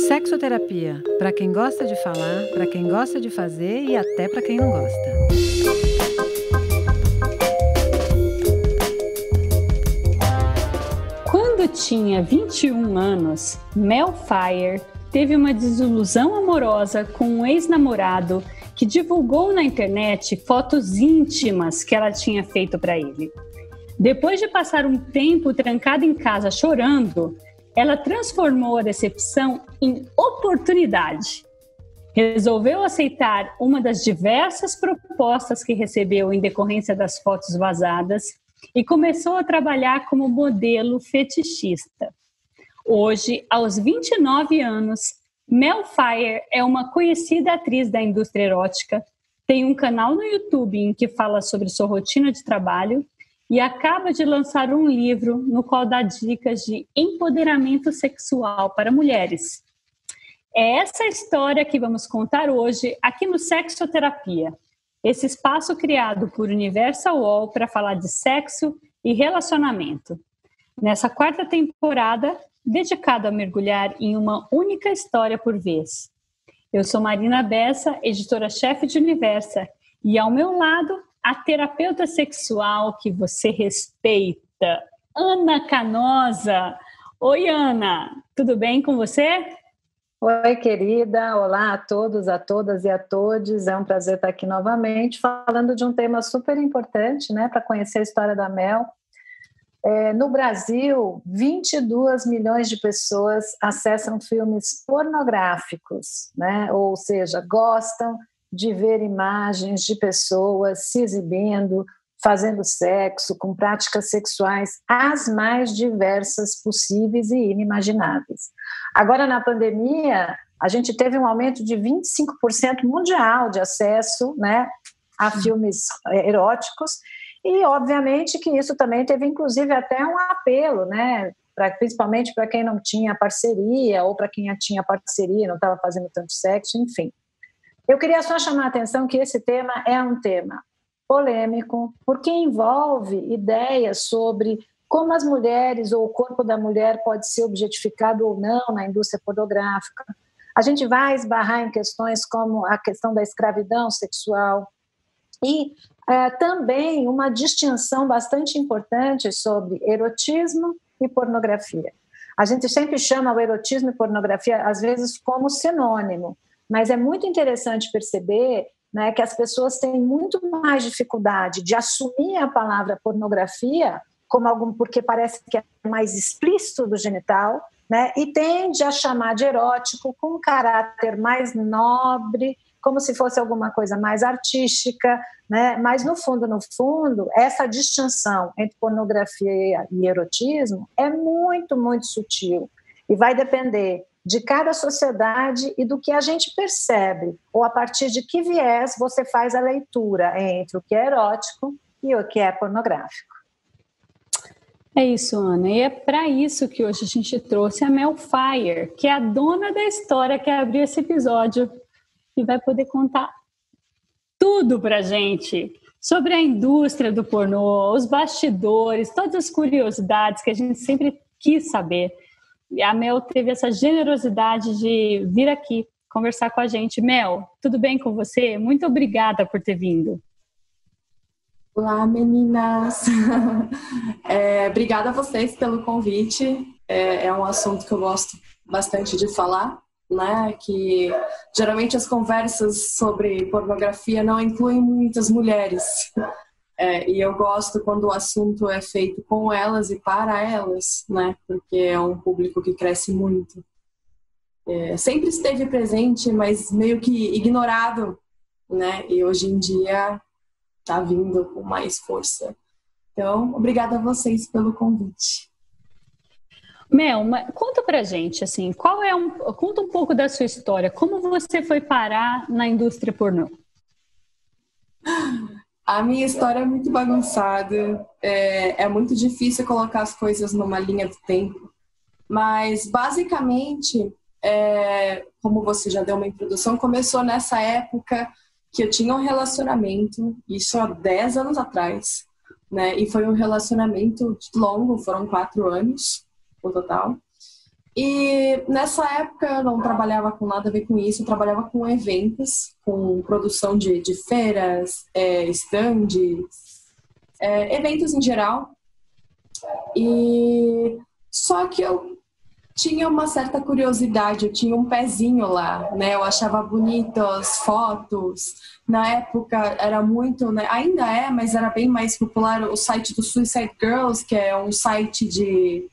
Sexoterapia, para quem gosta de falar, para quem gosta de fazer e até para quem não gosta. Quando tinha 21 anos, Mel Fire teve uma desilusão amorosa com um ex-namorado que divulgou na internet fotos íntimas que ela tinha feito para ele. Depois de passar um tempo trancada em casa chorando, ela transformou a decepção em oportunidade. Resolveu aceitar uma das diversas propostas que recebeu em decorrência das fotos vazadas e começou a trabalhar como modelo fetichista. Hoje, aos 29 anos, Mel Fire é uma conhecida atriz da indústria erótica, tem um canal no YouTube em que fala sobre sua rotina de trabalho e acaba de lançar um livro no qual dá dicas de empoderamento sexual para mulheres. É essa história que vamos contar hoje aqui no Sexoterapia, esse espaço criado por Universal Wall para falar de sexo e relacionamento. Nessa 4ª temporada, dedicado a mergulhar em uma única história por vez. Eu sou Marina Bessa, editora-chefe de Universa, e ao meu lado, a terapeuta sexual que você respeita, Ana Canosa. Oi, Ana, tudo bem com você? Oi, querida. Olá a todos, a todas e a todos. É um prazer estar aqui novamente, falando de um tema super importante, né, para conhecer a história da Mel. No Brasil, 22 milhões de pessoas acessam filmes pornográficos, né? Ou seja, gostam de ver imagens de pessoas se exibindo, fazendo sexo, com práticas sexuais as mais diversas possíveis e inimagináveis. Agora, na pandemia, a gente teve um aumento de 25% mundial de acesso, né, a filmes eróticos. E, obviamente, que isso também teve, inclusive, até um apelo, né? Principalmente para quem não tinha parceria ou para quem tinha parceria, não estava fazendo tanto sexo, enfim. Eu queria só chamar a atenção que esse tema é um tema polêmico, porque envolve ideias sobre como as mulheres ou o corpo da mulher pode ser objetificado ou não na indústria pornográfica. A gente vai esbarrar em questões como a questão da escravidão sexual e também uma distinção bastante importante sobre erotismo e pornografia. A gente sempre chama o erotismo e pornografia, às vezes, como sinônimo, mas é muito interessante perceber, né, que as pessoas têm muito mais dificuldade de assumir a palavra pornografia como algum, porque parece que é mais explícito do genital, né, e tende a chamar de erótico com um caráter mais nobre, como se fosse alguma coisa mais artística, né? Mas no fundo, essa distinção entre pornografia e erotismo é muito, muito sutil e vai depender de cada sociedade e do que a gente percebe, ou a partir de que viés você faz a leitura entre o que é erótico e o que é pornográfico. É isso, Ana, e é para isso que hoje a gente trouxe a Mel Fire, que é a dona da história que abriu esse episódio e vai poder contar tudo pra gente sobre a indústria do pornô, os bastidores, todas as curiosidades que a gente sempre quis saber. E a Mel teve essa generosidade de vir aqui conversar com a gente. Mel, tudo bem com você? Muito obrigada por ter vindo. Olá, meninas! Obrigada a vocês pelo convite. É um assunto que eu gosto bastante de falar, né? Que geralmente as conversas sobre pornografia não incluem muitas mulheres. E eu gosto quando o assunto é feito com elas e para elas, né? Porque é um público que cresce muito. Sempre esteve presente, mas meio que ignorado, né? E hoje em dia está vindo com mais força. Então, obrigada a vocês pelo convite. Mel, conta pra gente, assim, conta um pouco da sua história. Como você foi parar na indústria pornô? A minha história é muito bagunçada. É muito difícil colocar as coisas numa linha do tempo. Mas, basicamente, como você já deu uma introdução, começou nessa época que eu tinha um relacionamento, isso há 10 anos atrás, né? E foi um relacionamento longo, foram 4 anos no total. E nessa época eu não trabalhava com nada a ver com isso, eu trabalhava com eventos, com produção de feiras, stands, eventos em geral. E só que eu tinha uma certa curiosidade, eu tinha um pezinho lá, né? Eu achava bonito as fotos. Na época era muito, né? Ainda é, mas era bem mais popular o site do Suicide Girls, que é um site de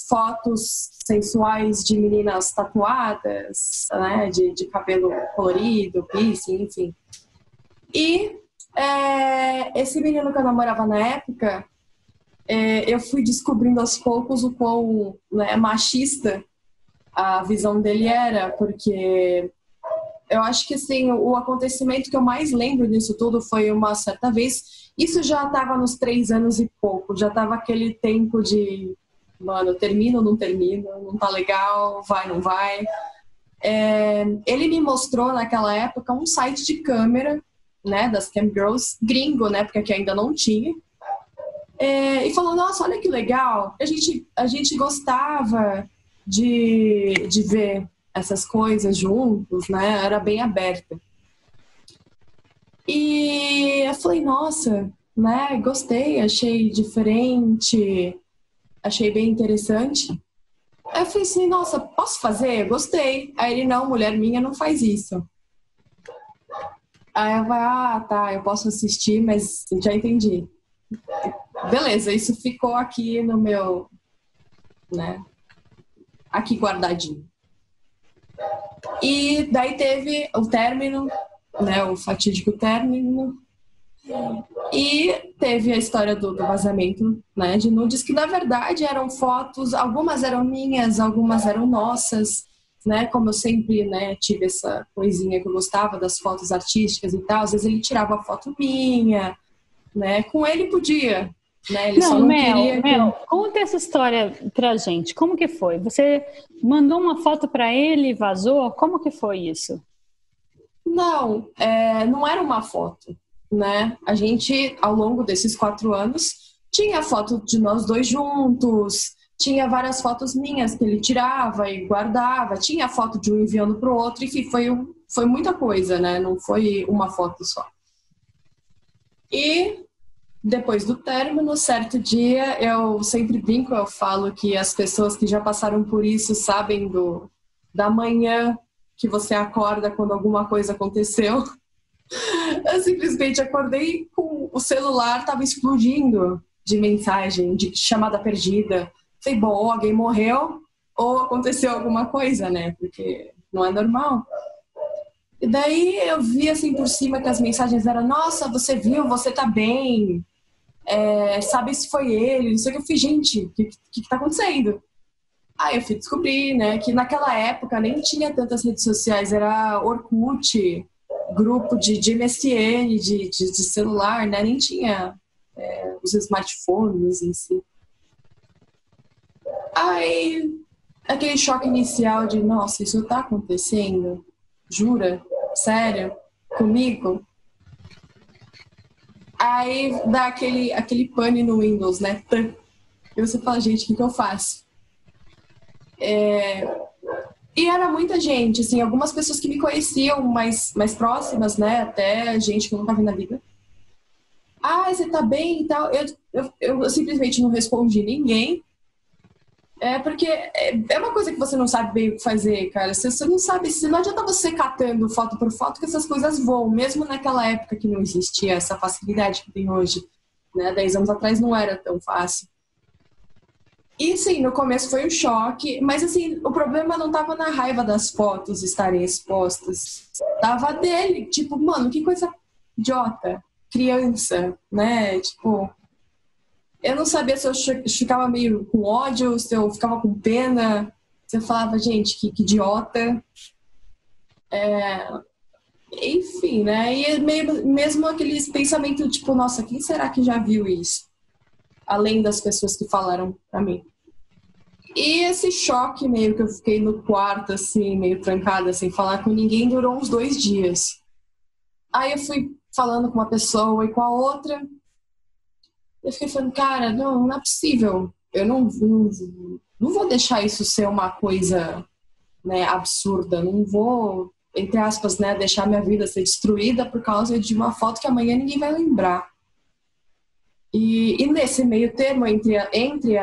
fotos sensuais de meninas tatuadas, né? De cabelo colorido, piercing, enfim. E esse menino que eu namorava na época, eu fui descobrindo aos poucos o quão, né, machista a visão dele era, porque eu acho que assim, o acontecimento que eu mais lembro disso tudo foi uma certa vez, isso já estava nos 3 anos e pouco, já estava aquele tempo de, mano, termino ou não termino, não tá legal, vai, não vai. Ele me mostrou naquela época um site de câmera, né, das Cam Girls, gringo, né, porque aqui ainda não tinha. E falou, nossa, olha que legal, a gente gostava de ver essas coisas juntos, né, era bem aberta. E eu falei, nossa, né, gostei, achei diferente, achei bem interessante. Aí eu falei assim, nossa, posso fazer? Gostei. Aí ele, não, mulher minha não faz isso. Aí eu falei, tá, eu posso assistir, mas já entendi. Beleza, isso ficou aqui no meu, né, aqui guardadinho. E daí teve o término, né, o fatídico término, e teve a história do vazamento, né, de nudes, que na verdade eram fotos, algumas eram minhas, algumas eram nossas, né, como eu sempre, né, tive essa coisinha que eu gostava das fotos artísticas e tal, às vezes ele tirava a foto minha, né, com ele podia, né, ele só não queria que... Mel, conta essa história pra gente, como que foi? Você mandou uma foto pra ele e vazou? Como que foi isso? Não, não era uma foto, né? A gente, ao longo desses 4 anos, tinha foto de nós dois juntos, tinha várias fotos minhas que ele tirava e guardava, tinha foto de um enviando para o outro, enfim, foi muita coisa, né? Não foi uma foto só. E depois do término, certo dia, eu sempre brinco, eu falo que as pessoas que já passaram por isso sabem da manhã que você acorda quando alguma coisa aconteceu. Eu simplesmente acordei com o celular, estava explodindo de mensagem, de chamada perdida. Falei, bom, ou alguém morreu ou aconteceu alguma coisa, né? Porque não é normal. E daí eu vi assim por cima que as mensagens eram, nossa, você viu, você tá bem, sabe se foi ele, não sei o que. Eu falei, gente, o que tá acontecendo? Aí eu fui descobrir, né, que naquela época nem tinha tantas redes sociais, era Orkut, grupo de MSN, de celular, né, nem tinha os smartphones em si. Aí, aquele choque inicial de, nossa, isso tá acontecendo? Jura? Sério? Comigo? Aí dá aquele pane no Windows, né? E você fala, gente, o que eu faço? E era muita gente, assim, algumas pessoas que me conheciam mais próximas, né? Até gente que eu nunca vi na vida. Ah, você tá bem e tal? Eu simplesmente não respondi ninguém. Porque é uma coisa que você não sabe bem o que fazer, cara. Você não sabe, não adianta você catando foto por foto que essas coisas voam, mesmo naquela época que não existia essa facilidade que tem hoje, né? 10 anos atrás não era tão fácil. E sim, no começo foi um choque, mas assim, o problema não tava na raiva das fotos estarem expostas, tava dele, tipo, mano, que coisa idiota, criança, né, tipo, eu não sabia se eu ficava meio com ódio, se eu ficava com pena, se eu falava, gente, que idiota, enfim, né, e mesmo aqueles pensamentos, tipo, nossa, quem será que já viu isso? Além das pessoas que falaram pra mim. E esse choque meio que eu fiquei no quarto, assim, meio trancada, sem falar com ninguém, durou uns 2 dias. Aí eu fui falando com uma pessoa e com a outra. Eu fiquei falando, cara, não é possível. Eu não não vou deixar isso ser uma coisa, né, absurda. Não vou, entre aspas, né, deixar minha vida ser destruída por causa de uma foto que amanhã ninguém vai lembrar. E nesse meio termo, entre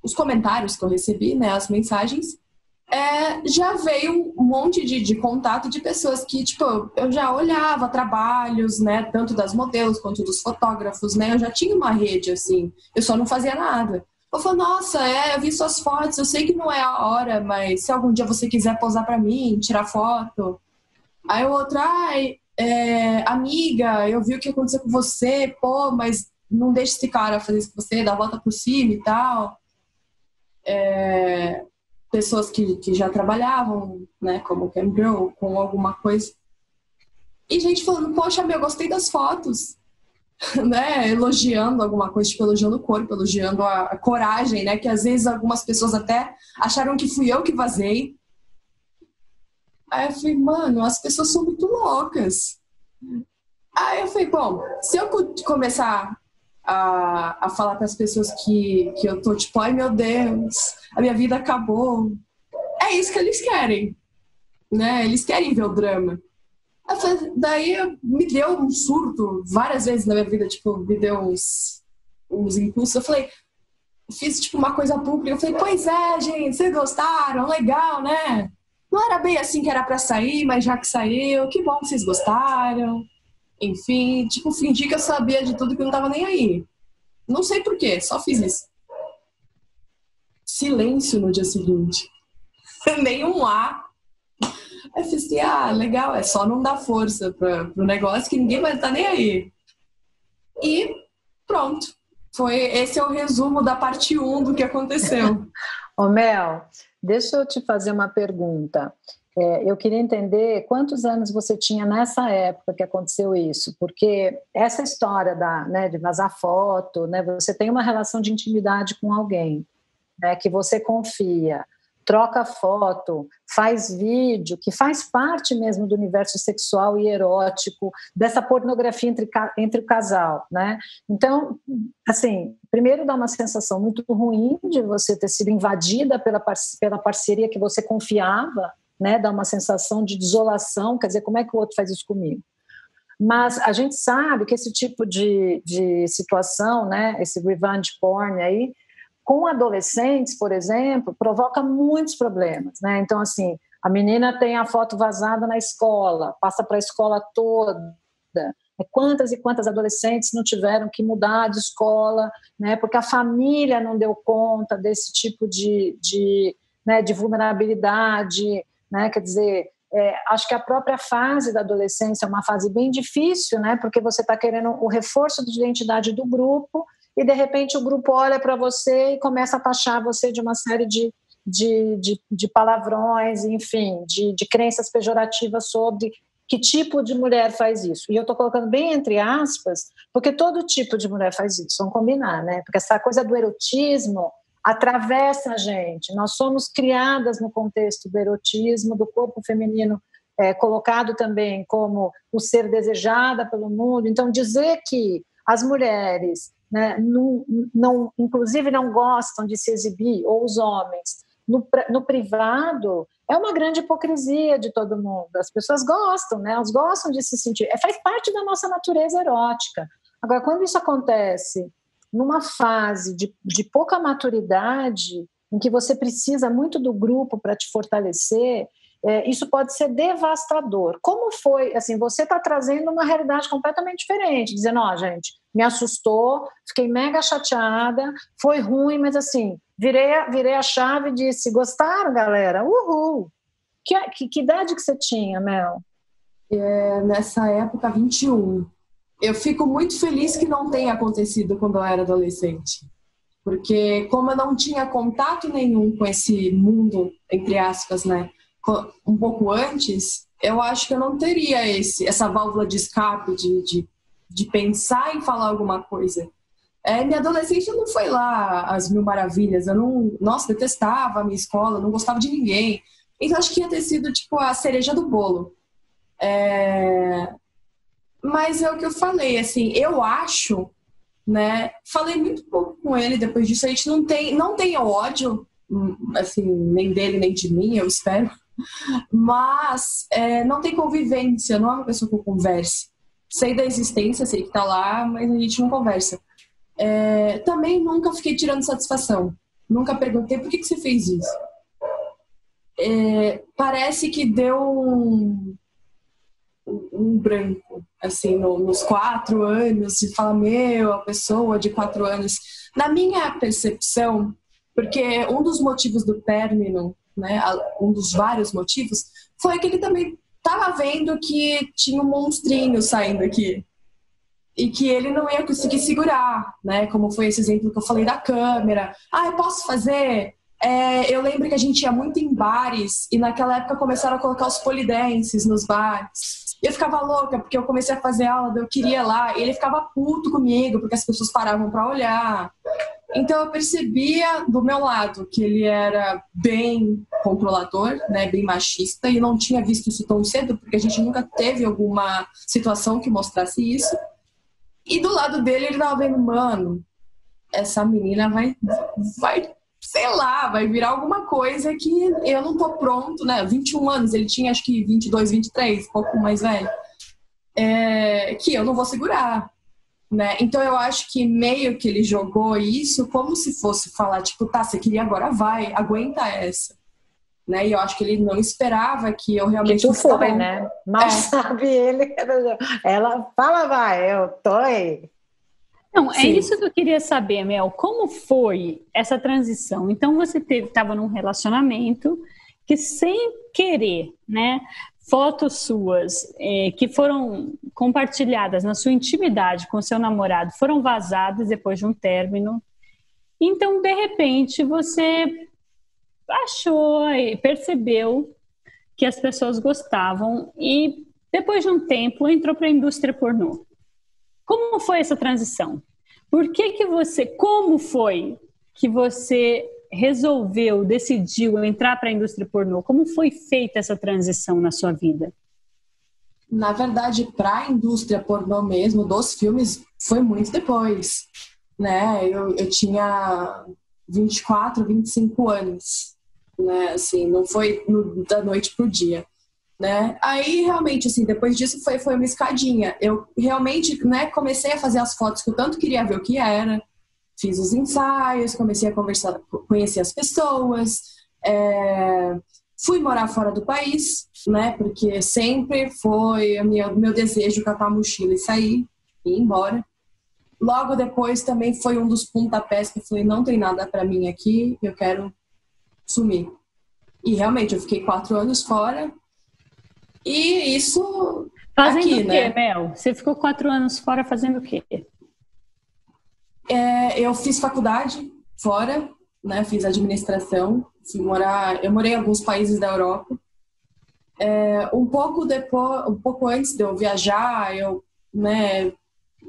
os comentários que eu recebi, né, as mensagens, já veio um monte de contato de pessoas que, tipo, eu já olhava trabalhos, né, tanto das modelos quanto dos fotógrafos, né, eu já tinha uma rede, assim, eu só não fazia nada. Eu falei, nossa, eu vi suas fotos, eu sei que não é a hora, mas se algum dia você quiser posar pra mim, tirar foto. Aí o outro, amiga, eu vi o que aconteceu com você, pô, mas não deixa esse cara fazer isso com você, dá a volta por cima e tal. Pessoas que já trabalhavam, né, como cam girl, com alguma coisa. E gente falando, poxa, eu gostei das fotos, né, elogiando alguma coisa, tipo, elogiando o corpo, elogiando a coragem, né, que às vezes algumas pessoas até acharam que fui eu que vazei. Aí eu falei, mano, as pessoas são muito loucas. Aí eu falei, bom, se eu começar a falar para as pessoas que eu tô tipo, ai meu Deus, a minha vida acabou. É isso que eles querem, né? Eles querem ver o drama. Daí me deu um surto várias vezes na minha vida, tipo, me deu uns impulsos. Eu falei, fiz tipo uma coisa pública. Eu falei, pois é, gente, vocês gostaram? Legal, né? Não era bem assim que era pra sair, mas já que saiu, que bom que vocês gostaram. Enfim, tipo, fingi que eu sabia de tudo que eu não tava nem aí. Não sei por quê, só fiz isso. Silêncio no dia seguinte. Nenhum A. Aí eu fiz assim, legal, é só não dar força pro negócio que ninguém vai estar nem aí. E pronto. Esse é o resumo da parte 1 do que aconteceu. Ô Mel, deixa eu te fazer uma pergunta. Eu queria entender quantos anos você tinha nessa época que aconteceu isso, porque essa história de vazar foto, né, você tem uma relação de intimidade com alguém, né, que você confia, troca foto, faz vídeo, que faz parte mesmo do universo sexual e erótico, dessa pornografia entre o casal, né? Então, assim, primeiro dá uma sensação muito ruim de você ter sido invadida pela parceria que você confiava, né? Dá uma sensação de desolação, quer dizer, como é que o outro faz isso comigo? Mas a gente sabe que esse tipo de situação, né? Esse revenge porn aí, com adolescentes, por exemplo, provoca muitos problemas, né? Então, assim, a menina tem a foto vazada na escola, passa para a escola toda. Quantas e quantas adolescentes não tiveram que mudar de escola, né? Porque a família não deu conta desse tipo de vulnerabilidade, né? Quer dizer, acho que a própria fase da adolescência é uma fase bem difícil, né? Porque você está querendo o reforço de identidade do grupo e, de repente, o grupo olha para você e começa a taxar você de uma série de palavrões, enfim, de crenças pejorativas sobre que tipo de mulher faz isso. E eu estou colocando bem entre aspas, porque todo tipo de mulher faz isso, vamos combinar, né? Porque essa coisa do erotismo atravessa a gente. Nós somos criadas no contexto do erotismo, do corpo feminino colocado também como o ser desejada pelo mundo. Então, dizer que as mulheres, né, inclusive não gostam de se exibir, ou os homens, no privado, é uma grande hipocrisia de todo mundo. As pessoas gostam, né? Elas gostam de se sentir. Faz parte da nossa natureza erótica. Agora, quando isso acontece numa fase de pouca maturidade, em que você precisa muito do grupo para te fortalecer, isso pode ser devastador. Como foi, assim, você está trazendo uma realidade completamente diferente, dizendo, gente, me assustou, fiquei mega chateada, foi ruim, mas assim, virei a chave e disse, gostaram, galera? Uhul! Que idade que você tinha, Mel? Nessa época, 21. Eu fico muito feliz que não tenha acontecido quando eu era adolescente. Porque como eu não tinha contato nenhum com esse mundo, entre aspas, né, um pouco antes, eu acho que eu não teria essa válvula de escape de pensar em falar alguma coisa. Minha adolescência não foi lá as mil maravilhas. Eu detestava a minha escola, não gostava de ninguém. Então acho que ia ter sido tipo a cereja do bolo. Mas é o que eu falei, assim, eu acho, né? Falei muito pouco com ele depois disso. A gente não tem ódio, assim, nem dele nem de mim, eu espero. Mas não tem convivência, não é uma pessoa que eu converse. Sei da existência, sei que tá lá, mas a gente não conversa. Também nunca fiquei tirando satisfação. Nunca perguntei por que você fez isso. Parece que deu um branco, assim, nos 4 anos, de falar, a pessoa de 4 anos. Na minha percepção, porque um dos motivos do término, né, um dos vários motivos, foi que ele também estava vendo que tinha um monstrinho saindo aqui. E que ele não ia conseguir segurar, né? Como foi esse exemplo que eu falei da câmera. Eu posso fazer? Eu lembro que a gente ia muito em bares e naquela época começaram a colocar os polidenses nos bares. E eu ficava louca porque eu comecei a fazer aula, eu queria ir lá, e ele ficava puto comigo porque as pessoas paravam para olhar. Então eu percebia do meu lado que ele era bem controlador, né, bem machista, e não tinha visto isso tão cedo porque a gente nunca teve alguma situação que mostrasse isso. E do lado dele ele tava vendo, mano, essa menina vai, sei lá, vai virar alguma coisa que eu não tô pronto, né? 21 anos, ele tinha acho que 22, 23, um pouco mais velho. Que eu não vou segurar, né? Então eu acho que meio que ele jogou isso como se fosse falar, tipo, tá, você queria, agora vai, aguenta essa. Né? E eu acho que ele não esperava que eu realmente... Que tu foi, né? Mal sabe ele. Ela fala, vai, eu tô aí. Não, Sim. isso que eu queria saber, Mel. Como foi essa transição? Então, você estava num relacionamento que, sem querer, né, fotos suas que foram compartilhadas na sua intimidade com seu namorado foram vazadas depois de um término. Então, de repente, você achou e percebeu que as pessoas gostavam e, depois de um tempo, entrou para a indústria pornô. Como foi essa transição? Como foi que você resolveu, decidiu entrar para a indústria pornô? Como foi feita essa transição na sua vida? Na verdade, para a indústria pornô mesmo, dos filmes, foi muito depois, né? Eu tinha 24, 25 anos, né? Assim, não foi da noite pro dia. Né? Aí realmente assim, depois disso foi uma escadinha. Eu realmente, né, comecei a fazer as fotos que eu tanto queria ver o que era, fiz os ensaios, comecei a conversar, conhecer as pessoas, fui morar fora do país, né, porque sempre foi meu desejo catar a mochila e sair e ir embora. Logo depois também foi um dos pontapés que eu falei, não tem nada para mim aqui, eu quero sumir. E realmente eu fiquei 4 anos fora. E isso fazendo aqui, o quê, né? Mel? Você ficou 4 anos fora fazendo o quê? Eu fiz faculdade fora, né? Fiz administração. Eu morei em alguns países da Europa. Um pouco antes de eu viajar, eu, né,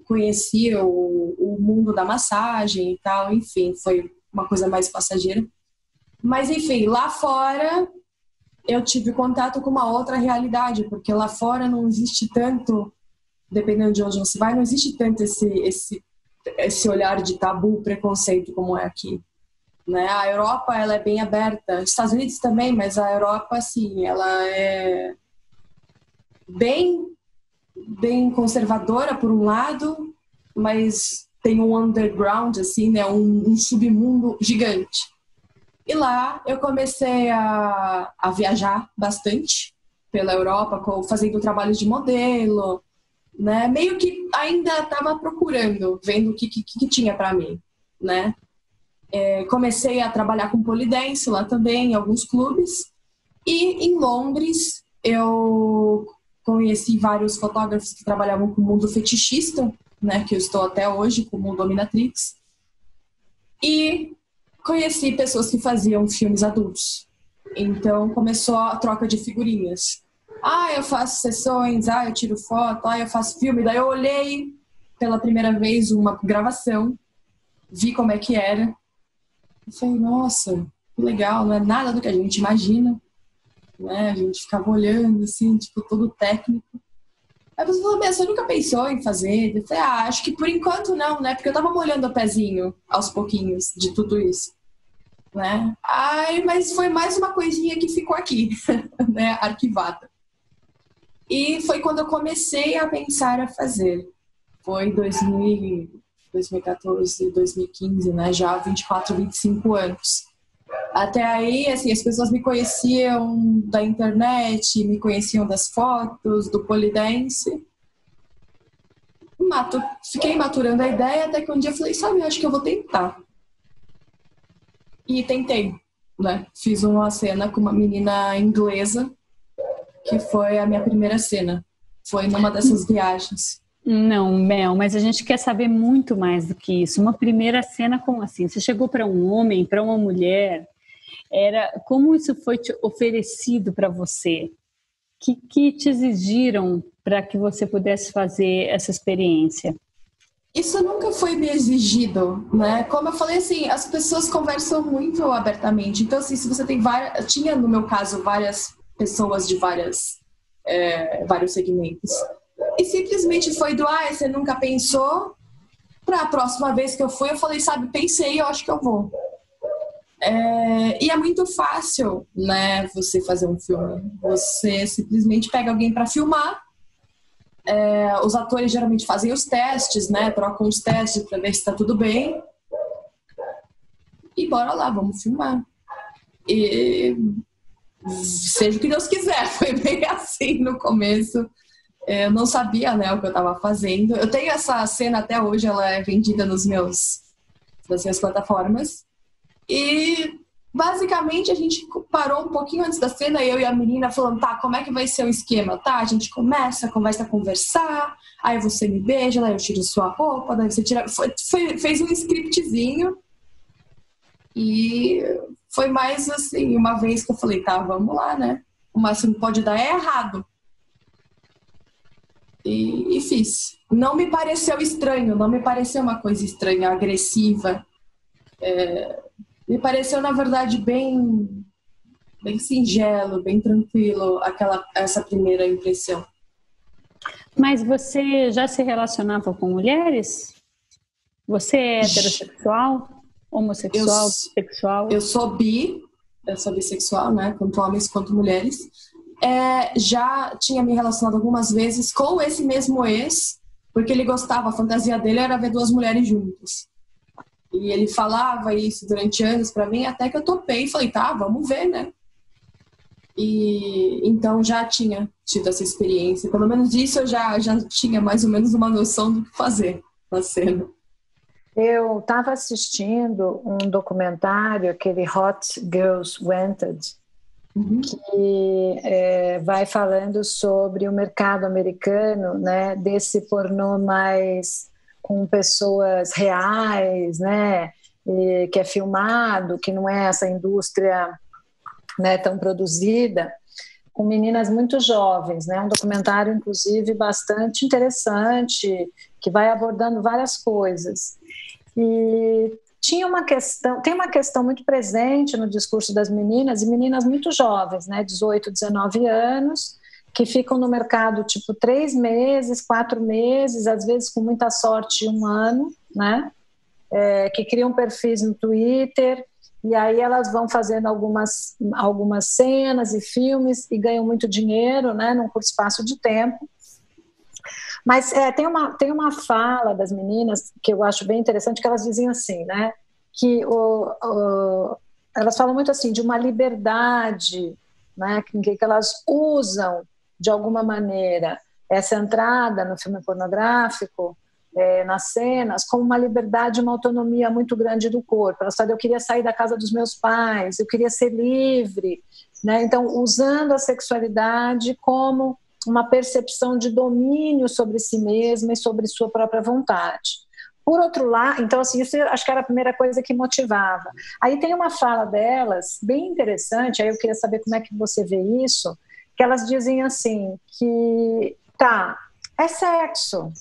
conheci o mundo da massagem e tal. Enfim, foi uma coisa mais passageira. Mas, enfim, lá fora eu tive contato com uma outra realidade, porque lá fora não existe tanto, dependendo de onde você vai, não existe tanto esse olhar de tabu, preconceito como é aqui. Né? A Europa, ela é bem aberta, os Estados Unidos também, mas a Europa, assim, ela é bem conservadora por um lado, mas tem um underground, assim, né? um submundo gigante. E lá eu comecei a viajar bastante pela Europa, fazendo trabalhos de modelo, né? Meio que ainda estava procurando, vendo o que tinha para mim, né? Comecei a trabalhar com pole dance lá também, em alguns clubes. E em Londres eu conheci vários fotógrafos que trabalhavam com o mundo fetichista, né? Que eu estou até hoje como dominatrix. E conheci pessoas que faziam filmes adultos. Então começou a troca de figurinhas. Eu faço sessões, eu tiro foto, eu faço filme. Daí eu olhei pela primeira vez uma gravação, vi como é que era. E falei, nossa, que legal, não é nada do que a gente imagina. Né? A gente ficava olhando, assim, tipo, todo técnico. Aí a pessoa falou, mas você nunca pensou em fazer? Eu falei, acho que por enquanto não, né? Porque eu tava molhando o pezinho aos pouquinhos de tudo isso, né? Mas foi mais uma coisinha que ficou aqui, né? Arquivada. E foi quando eu comecei a pensar a fazer. Foi 2014, 2015, né? Já 24, 25 anos. Até aí, assim, as pessoas me conheciam da internet, me conheciam das fotos, do polidense. Fiquei maturando a ideia até que um dia eu falei, sabe, eu acho que eu vou tentar. E tentei, né? Fiz uma cena com uma menina inglesa, que foi a minha primeira cena. Foi numa dessas viagens. Não, Mel, mas a gente quer saber muito mais do que isso. Uma primeira cena, como assim? Você chegou para um homem, para uma mulher? Como isso foi te oferecido para você? Que te exigiram para que você pudesse fazer essa experiência? Isso nunca foi me exigido, né? Como eu falei, assim, as pessoas conversam muito abertamente. Então, assim, se você tem tinha no meu caso várias pessoas de vários segmentos. E simplesmente foi você nunca pensou? Para a próxima vez que eu fui, eu falei, sabe, pensei, eu acho que eu vou. E é muito fácil, né, você fazer um filme. Você simplesmente pega alguém para filmar. Os atores geralmente fazem os testes, né, trocam os testes para ver se está tudo bem. E bora lá, vamos filmar. E seja o que Deus quiser, foi bem assim no começo. Eu não sabia, né, o que eu estava fazendo. Eu tenho essa cena até hoje, ela é vendida nas minhas plataformas. E basicamente a gente parou um pouquinho antes da cena, eu e a menina falando, tá, como é que vai ser o esquema? Tá, a gente começa a conversar, aí você me beija, daí eu tiro sua roupa, daí você tira... Fez um scriptzinho. E foi mais assim, uma vez que eu falei, tá, vamos lá, né? O máximo que pode dar é errado. E fiz. Não me pareceu estranho, não me pareceu uma coisa estranha, agressiva. Me pareceu, na verdade, bem singelo, bem tranquilo, essa primeira impressão. Mas você já se relacionava com mulheres? Você é heterossexual? Homossexual? Bissexual? Eu sou bissexual, né? Tanto homens quanto mulheres. Já tinha me relacionado algumas vezes com esse mesmo ex, porque ele gostava, a fantasia dele era ver duas mulheres juntas. E ele falava isso durante anos pra mim, até que eu topei e falei, tá, vamos ver, né? E então já tinha tido essa experiência. Pelo menos disso eu já tinha mais ou menos uma noção do que fazer na cena. Eu estava assistindo um documentário, aquele Hot Girls Wanted, que vai falando sobre o mercado americano, né, desse pornô mais com pessoas reais, né, que é filmado, que não é essa indústria, né, tão produzida, com meninas muito jovens, né, um documentário, inclusive, bastante interessante, que vai abordando várias coisas. E tem uma questão muito presente no discurso das meninas, e meninas muito jovens, né, 18, 19 anos, que ficam no mercado tipo 3 meses, 4 meses, às vezes com muita sorte 1 ano, né, que criam perfis no Twitter, e aí elas vão fazendo algumas cenas e filmes e ganham muito dinheiro, né, num curto espaço de tempo. Mas tem uma fala das meninas que eu acho bem interessante, que elas diziam assim, né, que elas falam muito assim de uma liberdade, né, que elas usam de alguma maneira essa entrada no filme pornográfico, nas cenas, como uma liberdade, uma autonomia muito grande do corpo. Elas falam, eu queria sair da casa dos meus pais, eu queria ser livre, né? Então, usando a sexualidade como uma percepção de domínio sobre si mesma e sobre sua própria vontade. Por outro lado, então, assim, isso eu acho que era a primeira coisa que motivava. Aí tem uma fala delas, bem interessante, aí eu queria saber como é que você vê isso, que elas dizem assim, que, tá, é sexo.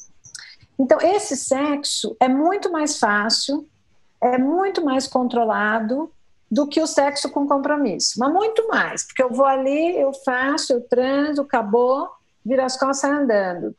Então, esse sexo é muito mais fácil, é muito mais controlado do que o sexo com compromisso, mas muito mais, porque eu vou ali, eu faço, eu transo, acabou, viro as costas andando.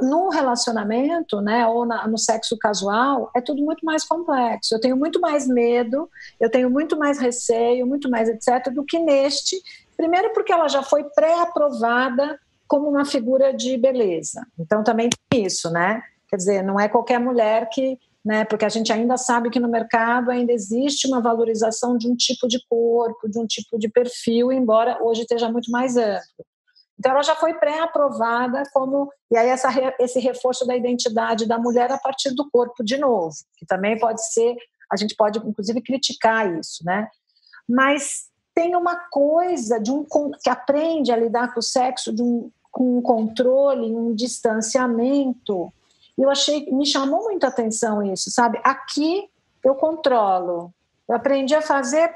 No relacionamento, né, ou no sexo casual, é tudo muito mais complexo. Eu tenho muito mais medo, eu tenho muito mais receio, muito mais etc., do que neste. Primeiro porque ela já foi pré-aprovada como uma figura de beleza. Então também tem isso, né? Quer dizer, não é qualquer mulher que... Né, porque a gente ainda sabe que no mercado ainda existe uma valorização de um tipo de corpo, de um tipo de perfil, embora hoje esteja muito mais amplo. Então, ela já foi pré-aprovada como... E aí, esse reforço da identidade da mulher a partir do corpo, de novo, que também pode ser... A gente pode, inclusive, criticar isso, né? Mas tem uma coisa que aprende a lidar com o sexo com um controle, um distanciamento. E me chamou muita atenção isso, sabe? Aqui eu controlo. Eu aprendi a fazer,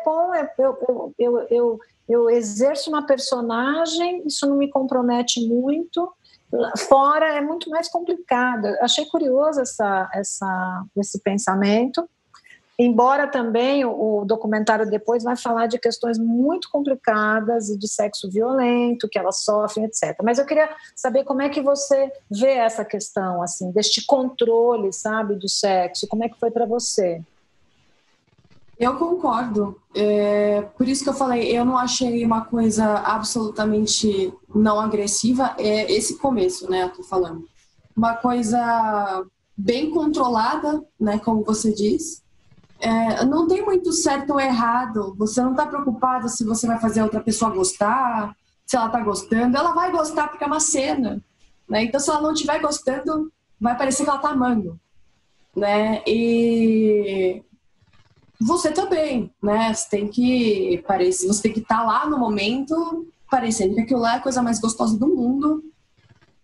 eu exerço uma personagem, isso não me compromete muito. Fora é muito mais complicado. Eu achei curioso esse pensamento, embora também o documentário depois vai falar de questões muito complicadas e de sexo violento que elas sofrem, etc. Mas eu queria saber como é que você vê essa questão, assim, deste controle, sabe, do sexo. Como é que foi para você? Eu concordo. Por isso que eu falei, eu não achei uma coisa absolutamente não agressiva. É esse começo, né, eu tô falando. Uma coisa bem controlada, né, como você diz. Não tem muito certo ou errado. Você não está preocupado se você vai fazer a outra pessoa gostar, se ela está gostando. Ela vai gostar porque é uma cena, né? Então, se ela não estiver gostando, vai parecer que ela está amando, né? E você também, né? Você tem que estar lá no momento, parecendo que aquilo lá é a coisa mais gostosa do mundo.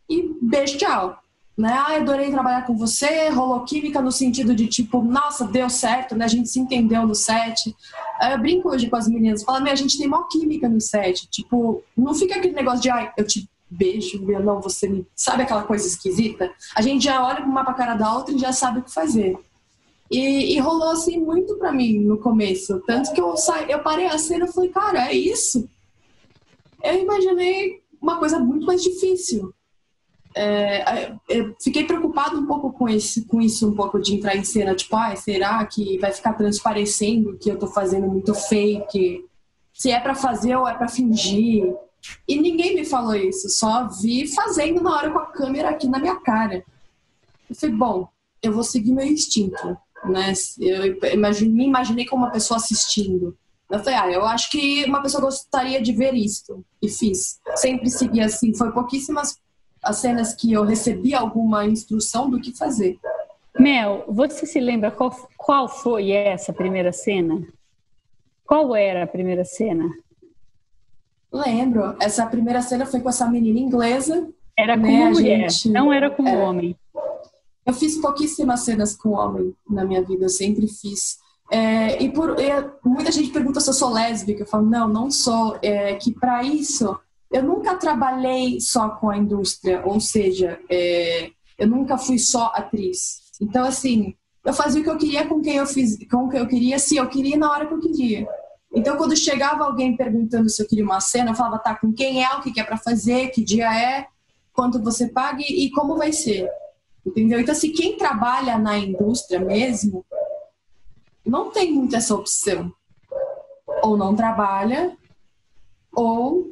E beijo, tchau. Né? Adorei trabalhar com você, rolou química no sentido de tipo, nossa, deu certo, né? A gente se entendeu no set. Eu brinco hoje com as meninas, falo, a gente tem mó química no set, tipo, não fica aquele negócio de, eu te beijo, não, você me... Sabe aquela coisa esquisita? A gente já olha uma pra cara da outra e já sabe o que fazer. E rolou assim muito pra mim no começo, tanto que eu parei a cena e falei, cara, é isso? Eu imaginei uma coisa muito mais difícil. Eu fiquei preocupada um pouco com isso um pouco de entrar em cena, tipo, será que vai ficar transparecendo que eu tô fazendo muito fake? Se é pra fazer ou é pra fingir? E ninguém me falou isso, só vi fazendo na hora com a câmera aqui na minha cara. Eu falei, bom, eu vou seguir meu instinto, né? Eu me imaginei como uma pessoa assistindo. Eu falei, eu acho que uma pessoa gostaria de ver isso. E fiz. Sempre segui assim, foi pouquíssimas as cenas que eu recebi alguma instrução do que fazer. Mel, você se lembra qual foi essa primeira cena? Qual era a primeira cena? Lembro. Essa primeira cena foi com essa menina inglesa. Era com uma mulher, não era com um homem. Eu fiz pouquíssimas cenas com homem na minha vida, eu sempre fiz. Muita gente pergunta se eu sou lésbica. Eu falo, não sou. Que para isso... Eu nunca trabalhei só com a indústria, ou seja, eu nunca fui só atriz. Então, assim, eu fazia o que eu queria com quem eu queria, se eu queria, na hora que eu queria. Então, quando chegava alguém perguntando se eu queria uma cena, eu falava, tá, com quem é, o que é pra fazer, que dia é, quanto você paga e como vai ser. Entendeu? Então, assim, quem trabalha na indústria mesmo, não tem muito essa opção. Ou não trabalha, ou...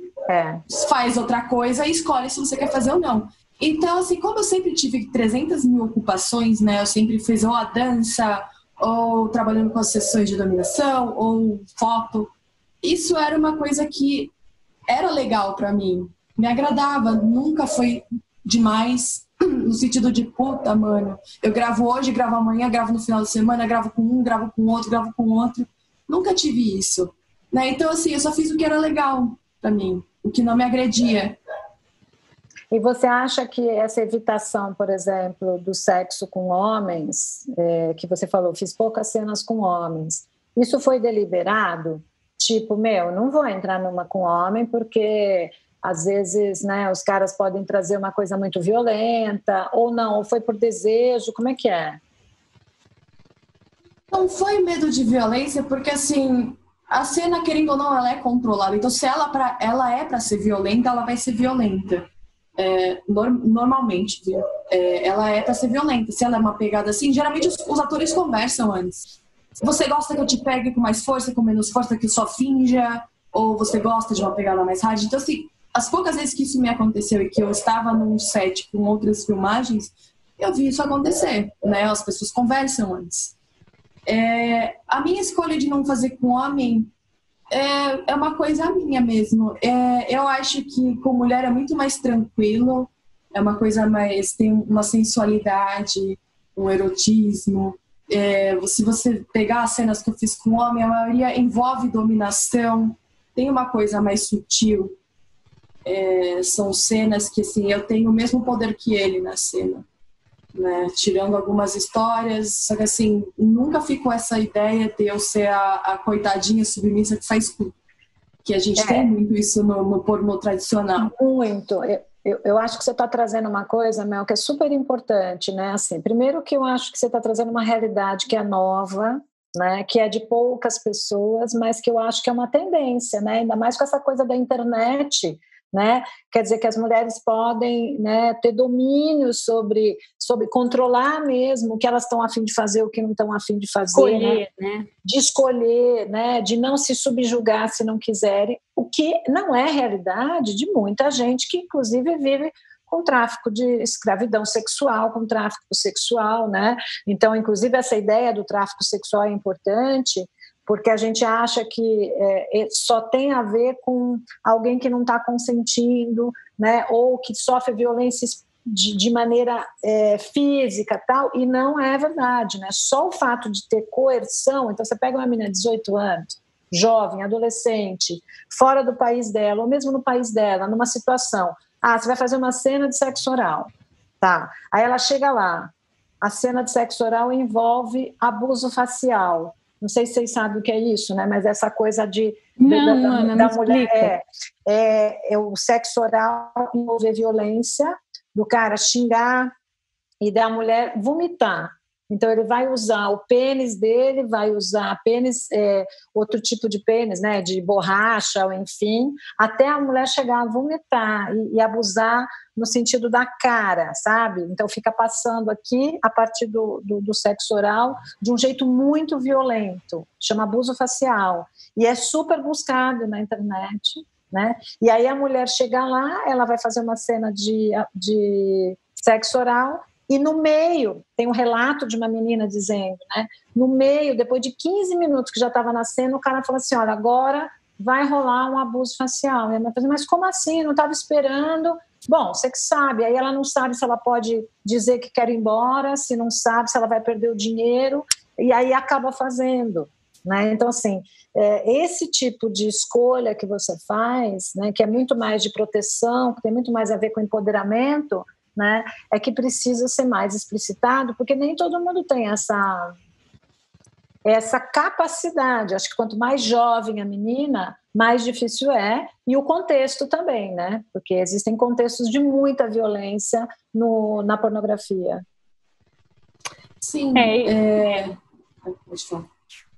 faz outra coisa e escolhe se você quer fazer ou não. Então, assim, como eu sempre tive 300 mil ocupações, né? Eu sempre fiz ou a dança, ou trabalhando com as sessões de dominação, ou foto. Isso era uma coisa que era legal pra mim. Me agradava, nunca foi demais, no sentido de, puta, mano, eu gravo hoje, gravo amanhã, gravo no final de semana, gravo com um, gravo com outro, gravo com outro. Nunca tive isso. Né? Então, assim, eu só fiz o que era legal pra mim. O que não me agredia. E você acha que essa evitação, por exemplo, do sexo com homens, que você falou, fiz poucas cenas com homens, isso foi deliberado? Tipo, não vou entrar numa com homem porque às vezes, né, os caras podem trazer uma coisa muito violenta, ou não, ou foi por desejo, como é que é? Não foi medo de violência, porque assim... A cena, querendo ou não, ela é controlada. Então, se ela é pra ser violenta, ela vai ser violenta. normalmente, viu? Ela é pra ser violenta. Se ela é uma pegada assim, geralmente os atores conversam antes. Você gosta que eu te pegue com mais força, com menos força, que eu só finja? Ou você gosta de uma pegada mais hard? Então, assim, as poucas vezes que isso me aconteceu e que eu estava num set com outras filmagens, eu vi isso acontecer, né? As pessoas conversam antes. A minha escolha de não fazer com homem é uma coisa minha mesmo. Eu acho que com mulher é muito mais tranquilo, é uma coisa mais... tem uma sensualidade, um erotismo. Se você pegar as cenas que eu fiz com homem, a maioria envolve dominação, tem uma coisa mais sutil. São cenas que, assim, eu tenho o mesmo poder que ele na cena, né? Tirando algumas histórias, só que, assim, nunca fico essa ideia de eu ser a coitadinha submissa que faz tudo, que a gente tem muito isso no pornô tradicional. Muito. Eu acho que você está trazendo uma coisa, Mel, que é super importante, né? Assim, primeiro que eu acho que você está trazendo uma realidade que é nova, né? Que é de poucas pessoas, mas que eu acho que é uma tendência, né? Ainda mais com essa coisa da internet, né? Quer dizer que as mulheres podem, né, ter domínio sobre controlar mesmo o que elas estão a fim de fazer, o que não estão a fim de fazer, escolher, né? De escolher, né? De não se subjugar se não quiserem, o que não é realidade de muita gente que inclusive vive com tráfico de escravidão sexual, com tráfico sexual, né? Então, inclusive, essa ideia do tráfico sexual é importante, porque a gente acha que só tem a ver com alguém que não está consentindo, né, ou que sofre violência de maneira física, tal, e não é verdade, né? Só o fato de ter coerção, então você pega uma menina de 18 anos, jovem, adolescente, fora do país dela, ou mesmo no país dela, numa situação, você vai fazer uma cena de sexo oral, tá? Aí ela chega lá, a cena de sexo oral envolve abuso facial. Não sei se vocês sabem o que é isso, né? Mas essa coisa da mulher o sexo oral envolver violência, do cara xingar e da mulher vomitar. Então ele vai usar o pênis dele, vai usar pênis, outro tipo de pênis, né? De borracha, ou enfim, até a mulher chegar a vomitar e abusar no sentido da cara, sabe? Então fica passando aqui a partir do sexo oral de um jeito muito violento, chama abuso facial, e é super buscado na internet, né? E aí a mulher chega lá, ela vai fazer uma cena de sexo oral, e no meio, tem um relato de uma menina dizendo, né? No meio, depois de 15 minutos que já estava na cena, o cara falou assim, olha, agora vai rolar um abuso facial. E a mulher falou, mas como assim? Eu não estava esperando. Bom, você que sabe. Aí ela não sabe se ela pode dizer que quer ir embora, se não sabe se ela vai perder o dinheiro, e aí acaba fazendo, né? Então, assim, esse tipo de escolha que você faz, né, que é muito mais de proteção, que tem muito mais a ver com empoderamento, né, é que precisa ser mais explicitado, porque nem todo mundo tem essa capacidade. Acho que quanto mais jovem a menina, mais difícil é, e o contexto também, né? Porque existem contextos de muita violência na pornografia. Sim. Pode falar.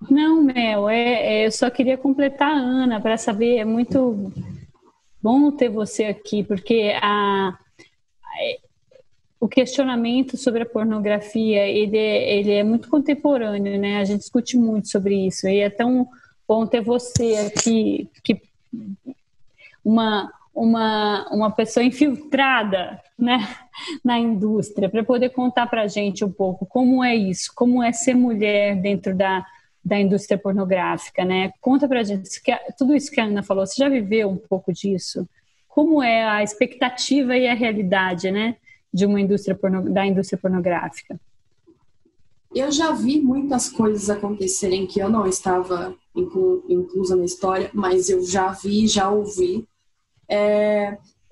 Não, Mel, eu só queria completar a Ana para saber, é muito bom ter você aqui, porque o questionamento sobre a pornografia, ele é muito contemporâneo, né? A gente discute muito sobre isso, e é tão bom ter você aqui, que uma pessoa infiltrada, né, na indústria, para poder contar para a gente um pouco como é isso, como é ser mulher dentro da indústria pornográfica, né? Conta para a gente, tudo isso que a Ana falou, você já viveu um pouco disso? Como é a expectativa e a realidade, né, de uma da indústria pornográfica? Eu já vi muitas coisas acontecerem que eu não estava inclusa na história, mas eu já vi, já ouvi.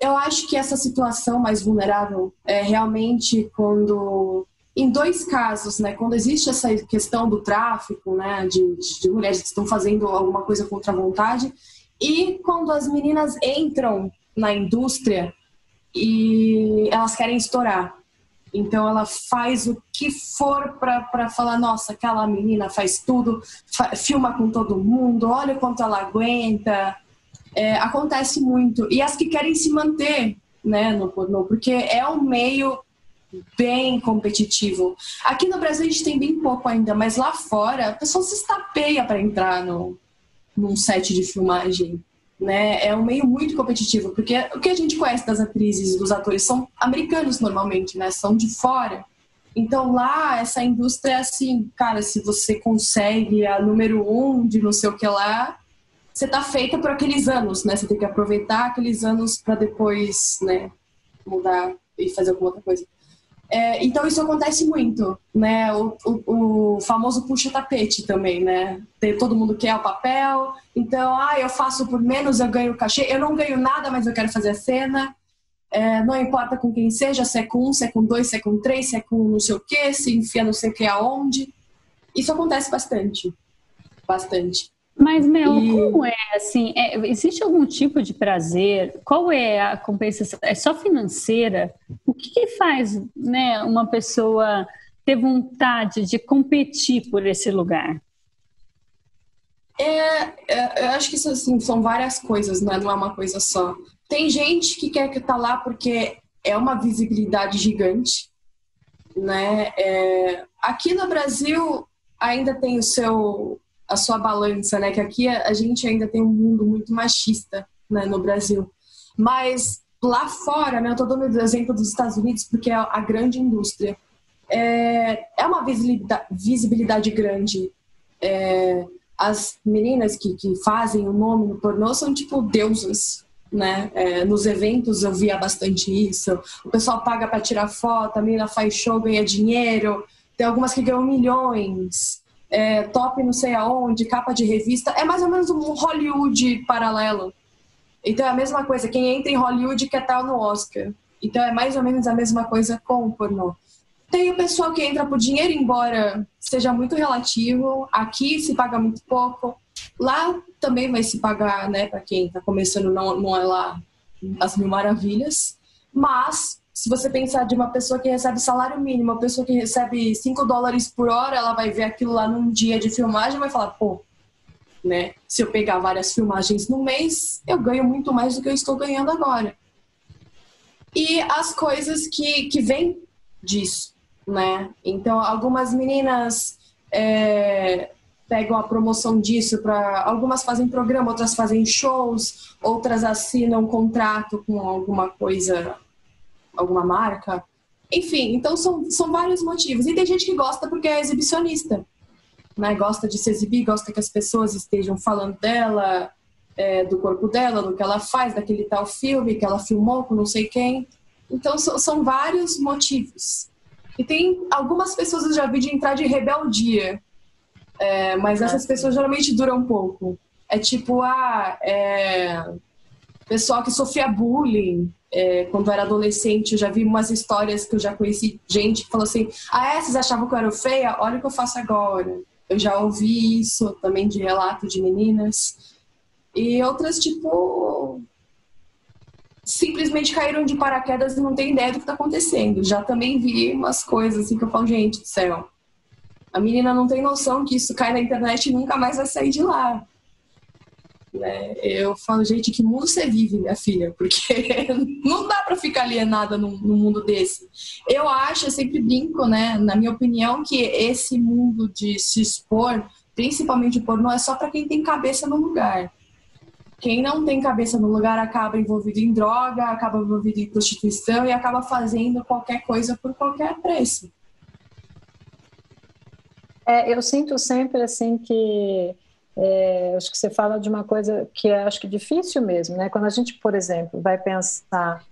Eu acho que essa situação mais vulnerável é realmente quando, em dois casos, né, quando existe essa questão do tráfico, né, de mulheres que estão fazendo alguma coisa contra a vontade, e quando as meninas entram na indústria e elas querem estourar. Então ela faz o que for para falar, nossa, aquela menina faz tudo, filma com todo mundo, olha o quanto ela aguenta. Acontece muito. E as que querem se manter né, no pornô, porque é um meio bem competitivo. Aqui no Brasil a gente tem bem pouco ainda, mas lá fora a pessoa se estapeia para entrar num set de filmagem, né? É um meio muito competitivo, porque o que a gente conhece das atrizes e dos atores são americanos normalmente, né? São de fora. Então lá essa indústria é assim, cara, se você consegue a número 1 de não sei o que lá, você tá feita por aqueles anos, né? Você tem que aproveitar aqueles anos para depois, né, mudar e fazer alguma outra coisa. Então isso acontece muito, né? O famoso puxa-tapete também, né? Todo mundo quer o papel, então, eu faço por menos, eu ganho cachê, eu não ganho nada, mas eu quero fazer a cena. Não importa com quem seja, se é com um, se é com dois, se é com três, se é com não sei o quê, se enfia não sei o que aonde. Isso acontece bastante, bastante. Mas, Mel, como é assim? Existe algum tipo de prazer? Qual é a compensação? É só financeira? O que faz, né, uma pessoa ter vontade de competir por esse lugar? Eu acho que isso assim, são várias coisas, né? Não é uma coisa só. Tem gente que quer estar lá porque é uma visibilidade gigante, né? Aqui no Brasil ainda tem a sua balança, né? Que aqui a gente ainda tem um mundo muito machista, né, no Brasil. Mas lá fora, né? Eu tô dando o exemplo dos Estados Unidos porque é a grande indústria. É uma visibilidade grande. As meninas que fazem o nome no pornô são tipo deusas, né? Nos eventos eu via bastante isso. O pessoal paga para tirar foto, a menina faz show, ganha dinheiro. Tem algumas que ganham milhões. Top não sei aonde, capa de revista. É mais ou menos um Hollywood paralelo. Então é a mesma coisa. Quem entra em Hollywood quer estar no Oscar. Então é mais ou menos a mesma coisa com o pornô. Tem o pessoal que entra por dinheiro, embora seja muito relativo. Aqui se paga muito pouco. Lá também vai se pagar, né? Para quem está começando, não é lá as mil maravilhas. Mas se você pensar de uma pessoa que recebe salário mínimo, uma pessoa que recebe $5 por hora, ela vai ver aquilo lá num dia de filmagem e vai falar, pô, né? Se eu pegar várias filmagens no mês, eu ganho muito mais do que eu estou ganhando agora. E as coisas que vêm disso, né? Então, algumas meninas pegam a promoção disso para... Algumas fazem programa, outras fazem shows, outras assinam um contrato com alguma coisa, alguma marca. Enfim, então são vários motivos. E tem gente que gosta porque é exibicionista, né? Gosta de se exibir, gosta que as pessoas estejam falando dela, do corpo dela, do que ela faz, daquele tal filme que ela filmou com não sei quem. Então são vários motivos. E tem algumas pessoas eu já vi de entrar de rebeldia, mas essas pessoas geralmente duram pouco. É tipo, pessoal que sofria bullying quando era adolescente. Eu já vi umas histórias que eu já conheci gente que falou assim, vocês achavam que eu era feia? Olha o que eu faço agora. Eu já ouvi isso também de relato de meninas. E outras, tipo, simplesmente caíram de paraquedas e não tem ideia do que está acontecendo. Já também vi umas coisas assim que eu falo, gente do céu, a menina não tem noção que isso cai na internet e nunca mais vai sair de lá. Né? Eu falo, gente, que mundo você vive, minha filha? Porque não dá para ficar alienada num mundo desse. Eu acho, eu sempre brinco, né, na minha opinião, que esse mundo de se expor, principalmente o pornô, é só para quem tem cabeça no lugar. Quem não tem cabeça no lugar acaba envolvido em droga, acaba envolvido em prostituição e acaba fazendo qualquer coisa por qualquer preço. Eu sinto sempre assim que acho que você fala de uma coisa que acho que difícil mesmo, né? Quando a gente, por exemplo, vai pensar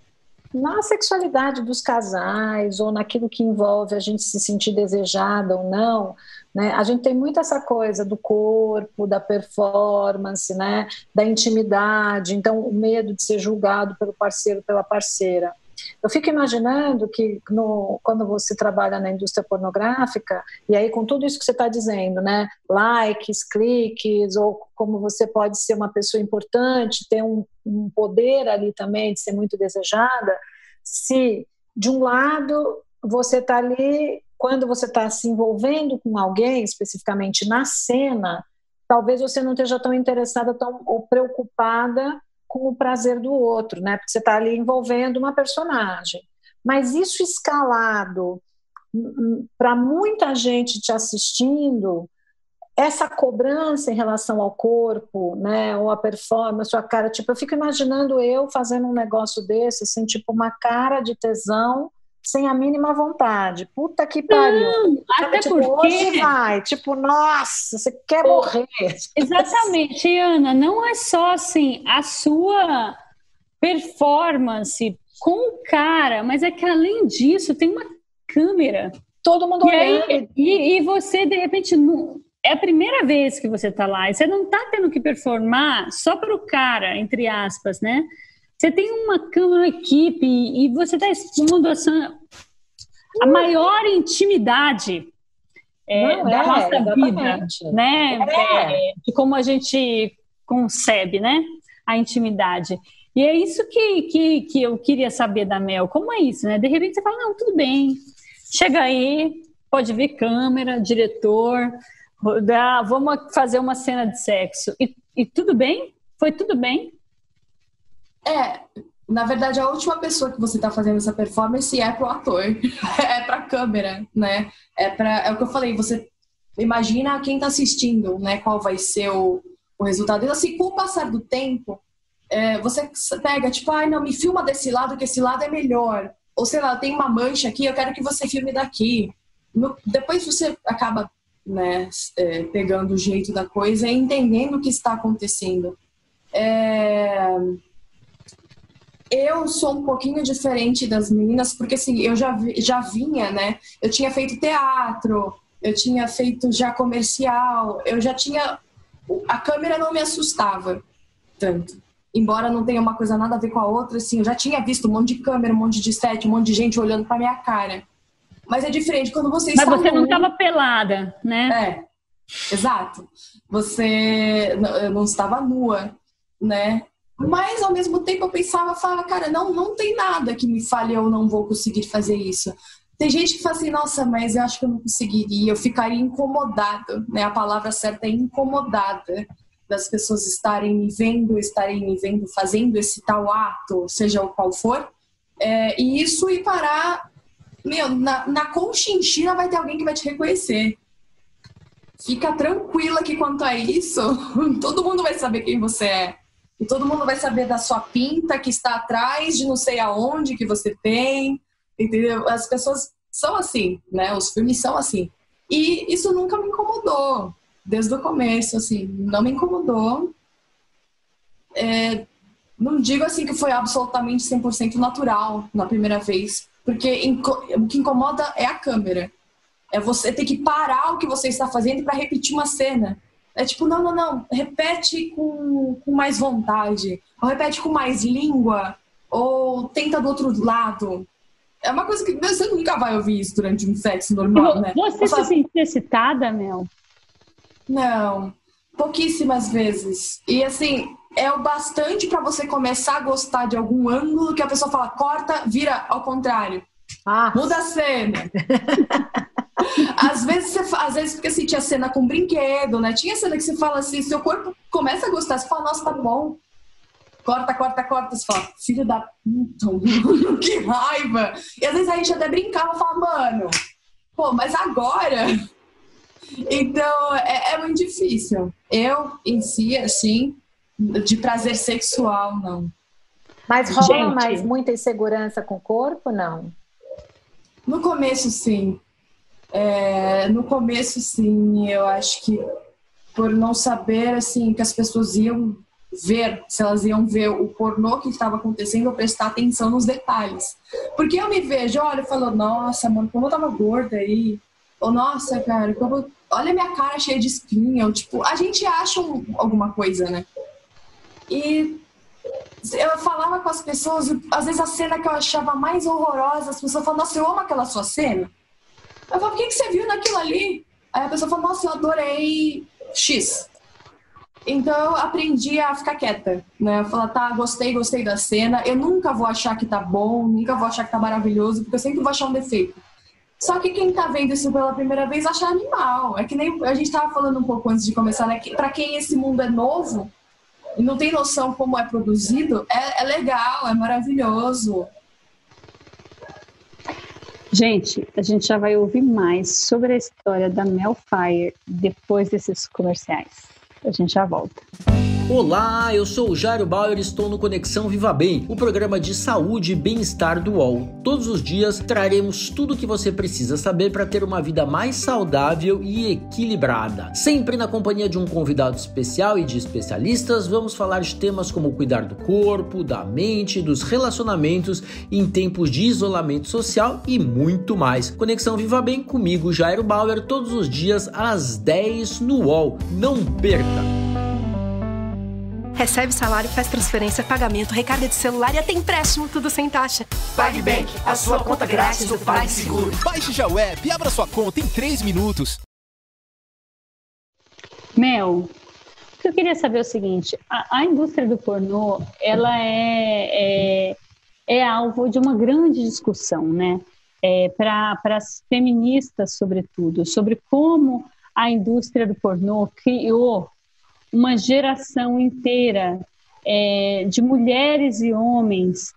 na sexualidade dos casais ou naquilo que envolve a gente se sentir desejada ou não, né? A gente tem muito essa coisa do corpo, da performance, né? Da intimidade, então o medo de ser julgado pelo parceiro, pela parceira. Eu fico imaginando que quando você trabalha na indústria pornográfica, e aí com tudo isso que você está dizendo, né? Likes, cliques, ou como você pode ser uma pessoa importante, ter um poder ali também de ser muito desejada, se de um lado você está ali, quando você está se envolvendo com alguém, especificamente na cena, talvez você não esteja tão interessada ou preocupada com o prazer do outro, né? Porque você está ali envolvendo uma personagem. Mas isso escalado para muita gente te assistindo, essa cobrança em relação ao corpo, né, ou a performance, ou a cara, tipo, eu fico imaginando eu fazendo um negócio desse, assim, tipo, uma cara de tesão, sem a mínima vontade. Puta que pariu. Não, até tipo, porque... hoje vai, tipo, nossa, você quer morrer. Exatamente, Ana, não é só assim, a sua performance com o cara, mas é que além disso tem uma câmera. Todo mundo olhando. E você, de repente, é a primeira vez que você está lá, e você não está tendo que performar só para o cara, entre aspas, né? Você tem uma câmera, uma equipe, e você está expondo a maior intimidade da nossa exatamente. Vida, né? De como a gente concebe, né? A intimidade. E é isso que eu queria saber da Mel. Como é isso, né? De repente você fala, não, tudo bem, chega aí, pode ver câmera, diretor, vamos fazer uma cena de sexo. E tudo bem? Foi tudo bem? Na verdade, a última pessoa que você está fazendo essa performance é pro ator, é pra câmera, né? É o que eu falei, você imagina quem está assistindo, né? Qual vai ser o resultado. E assim, com o passar do tempo, você pega, tipo, não, me filma desse lado, que esse lado é melhor. Ou sei lá, tem uma mancha aqui, eu quero que você filme daqui. Depois você acaba, né, pegando o jeito da coisa e entendendo o que está acontecendo. Eu sou um pouquinho diferente das meninas, porque assim, eu já vinha, né? Eu tinha feito teatro, eu tinha feito já comercial, eu já tinha... A câmera não me assustava tanto. Embora não tenha uma coisa nada a ver com a outra, assim, eu já tinha visto um monte de câmera, um monte de set, um monte de gente olhando pra minha cara. Mas é diferente quando você está... Mas você não estava pelada, né? Exato. Eu não estava nua, né? Mas, ao mesmo tempo, eu falava, cara, não tem nada que me fale eu não vou conseguir fazer isso. Tem gente que fala assim, nossa, mas eu acho que eu não conseguiria, eu ficaria incomodado, né? A palavra certa é incomodada das pessoas estarem me vendo, fazendo esse tal ato, seja o qual for. E isso ir parar... na Conchinchina vai ter alguém que vai te reconhecer. Fica tranquila que quanto a isso, todo mundo vai saber quem você é. E todo mundo vai saber da sua pinta que está atrás de não sei aonde que você tem, entendeu? As pessoas são assim, né? Os filmes são assim. E isso nunca me incomodou, desde o começo, assim, não me incomodou. Não digo assim que foi absolutamente 100% natural na primeira vez, porque o que incomoda é a câmera. É você ter que parar o que você está fazendo para repetir uma cena. É tipo, não, repete com mais vontade, ou repete com mais língua, ou tenta do outro lado. É uma coisa que você nunca vai ouvir isso durante um sexo normal, né? Você se sentia excitada, Mel? Não, pouquíssimas vezes. E assim, é o bastante para você começar a gostar de algum ângulo que a pessoa fala, corta, vira ao contrário. Muda a cena. Às vezes, porque assim, tinha cena com brinquedo, né? Tinha cena que você fala assim, seu corpo começa a gostar, você fala, nossa, tá bom. Corta, você fala, filho da puta, que raiva. E às vezes a gente até brincava, fala, mano, pô, mas agora... Então, é muito difícil. Eu, em si, assim, de prazer sexual, não. Mas rola mais muita insegurança com o corpo, não? No começo, sim. No começo, sim, eu acho que por não saber, assim, que as pessoas iam ver, se elas iam ver o pornô que estava acontecendo, eu prestar atenção nos detalhes. Porque eu me vejo, olha, eu falo, nossa, mano, como eu tava gorda aí. Ou, nossa, cara, olha minha cara cheia de espinha. Ou, tipo, a gente acha alguma coisa, né? E eu falava com as pessoas, às vezes a cena que eu achava mais horrorosa, as pessoas falam, nossa, eu amo aquela sua cena. Eu falo, por que você viu naquilo ali? Aí a pessoa fala, nossa, eu adorei X. Então eu aprendi a ficar quieta, né? Eu falo, tá, gostei da cena. Eu nunca vou achar que tá bom, nunca vou achar que tá maravilhoso, porque eu sempre vou achar um defeito. Só que quem tá vendo isso pela primeira vez acha animal. É que nem a gente tava falando um pouco antes de começar, né? Pra quem esse mundo é novo, e não tem noção como é produzido, é legal, é maravilhoso. Gente, a gente já vai ouvir mais sobre a história da Mel Fire depois desses comerciais. A gente já volta. Olá, eu sou o Jairo Bauer e estou no Conexão Viva Bem, o programa de saúde e bem-estar do UOL. Todos os dias traremos tudo o que você precisa saber para ter uma vida mais saudável e equilibrada. Sempre na companhia de um convidado especial e de especialistas, vamos falar de temas como cuidar do corpo, da mente, dos relacionamentos em tempos de isolamento social e muito mais. Conexão Viva Bem comigo, Jairo Bauer, todos os dias às 10 no UOL. Não perca! Recebe salário, faz transferência, pagamento, recarga de celular e até empréstimo, tudo sem taxa. PagBank, a sua conta grátis do PagSeguro. Baixe já o app e abra sua conta em 3 minutos. Mel, o que eu queria saber é o seguinte, a indústria do pornô, ela é alvo de uma grande discussão, né? Para as feministas, sobretudo, sobre como a indústria do pornô criou uma geração inteira de mulheres e homens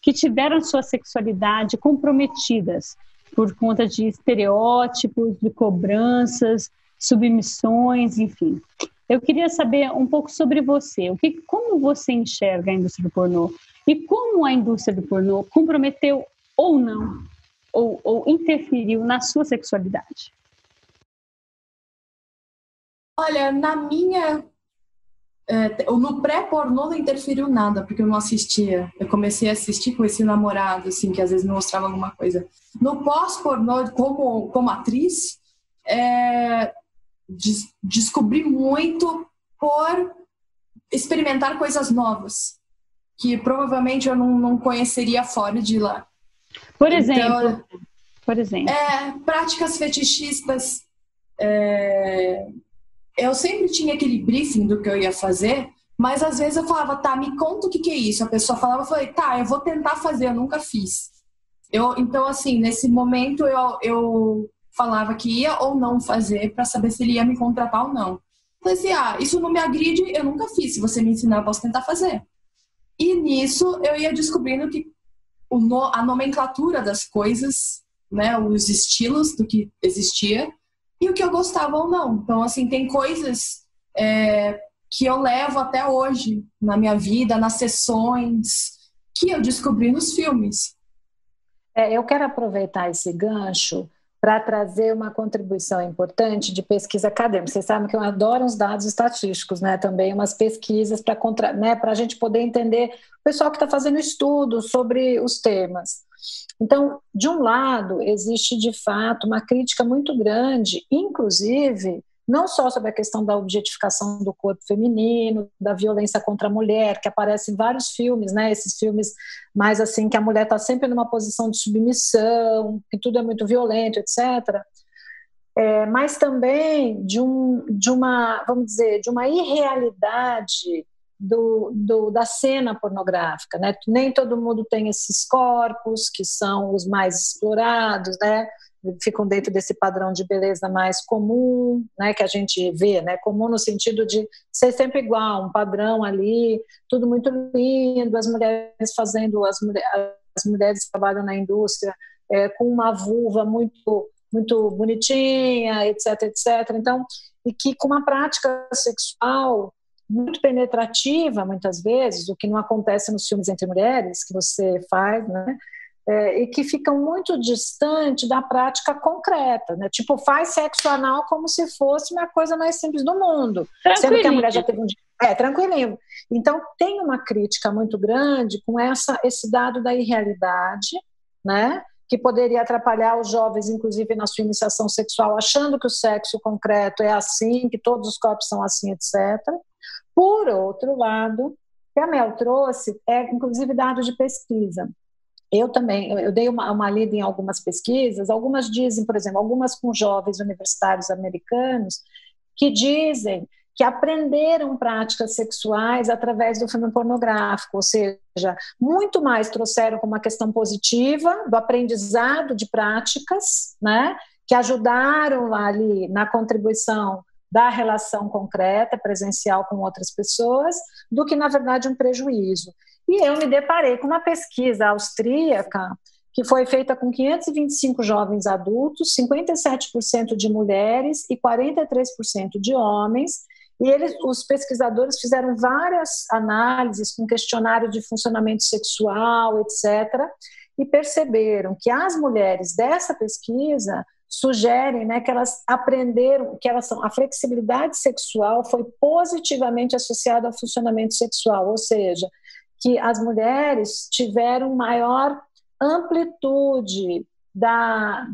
que tiveram sua sexualidade comprometidas por conta de estereótipos, de cobranças, submissões, enfim. Eu queria saber um pouco sobre você, como você enxerga a indústria do pornô e como a indústria do pornô comprometeu ou não, ou interferiu na sua sexualidade. Olha, no pré-pornô não interferiu nada, porque eu não assistia. Eu comecei a assistir com esse namorado, assim, que às vezes me mostrava alguma coisa. No pós-pornô, como atriz, descobri muito por experimentar coisas novas, que provavelmente eu não conheceria fora de lá. Por exemplo? Práticas fetichistas. Eu sempre tinha aquele briefing do que eu ia fazer, mas às vezes eu falava, tá, me conta o que é isso. A pessoa falava, eu falei, tá, eu vou tentar fazer, eu nunca fiz. Então, assim, nesse momento eu falava que ia ou não fazer para saber se ele ia me contratar ou não. Falei assim, isso não me agride, eu nunca fiz. Se você me ensinar, eu posso tentar fazer. E nisso eu ia descobrindo que a nomenclatura das coisas, né, os estilos do que existia, e o que eu gostava ou não. Então, assim, tem coisas que eu levo até hoje na minha vida, nas sessões, que eu descobri nos filmes. Eu quero aproveitar esse gancho para trazer uma contribuição importante de pesquisa acadêmica. Vocês sabem que eu adoro os dados estatísticos, né? Também umas pesquisas para a gente poder entender o pessoal que está fazendo estudos sobre os temas. Então, de um lado, existe de fato uma crítica muito grande, inclusive, não só sobre a questão da objetificação do corpo feminino, da violência contra a mulher, que aparece em vários filmes, né? Esses filmes mais assim, que a mulher está sempre numa posição de submissão, que tudo é muito violento, etc. Mas também de uma, vamos dizer, de uma irrealidade da cena pornográfica, né? Nem todo mundo tem esses corpos que são os mais explorados, né? Ficam dentro desse padrão de beleza mais comum, né? Que a gente vê, né? Comum no sentido de ser sempre igual, um padrão ali, tudo muito lindo, as mulheres trabalham na indústria com uma vulva muito muito bonitinha, etc, etc. Então, e que com uma prática sexual muito penetrativa, muitas vezes, o que não acontece nos filmes entre mulheres, que você faz, né? E que ficam muito distante da prática concreta, né? Tipo, faz sexo anal como se fosse uma coisa mais simples do mundo, sendo que a mulher já teve um dia. Tranquilinho. Então, tem uma crítica muito grande com esse dado da irrealidade, né? Que poderia atrapalhar os jovens, inclusive na sua iniciação sexual, achando que o sexo concreto é assim, que todos os corpos são assim, etc. Por outro lado, o que a Mel trouxe inclusive, dado de pesquisa. Eu dei uma lida em algumas pesquisas, algumas dizem, por exemplo, algumas com jovens universitários americanos, que dizem que aprenderam práticas sexuais através do filme pornográfico, ou seja, muito mais trouxeram como uma questão positiva do aprendizado de práticas, né, que ajudaram lá ali na contribuição da relação concreta, presencial com outras pessoas, do que, na verdade, um prejuízo. E eu me deparei com uma pesquisa austríaca que foi feita com 525 jovens adultos, 57% de mulheres e 43% de homens, e os pesquisadores fizeram várias análises com questionário de funcionamento sexual, etc., e perceberam que as mulheres dessa pesquisa sugerem, né, que elas aprenderam, a flexibilidade sexual foi positivamente associada ao funcionamento sexual, ou seja, que as mulheres tiveram maior amplitude da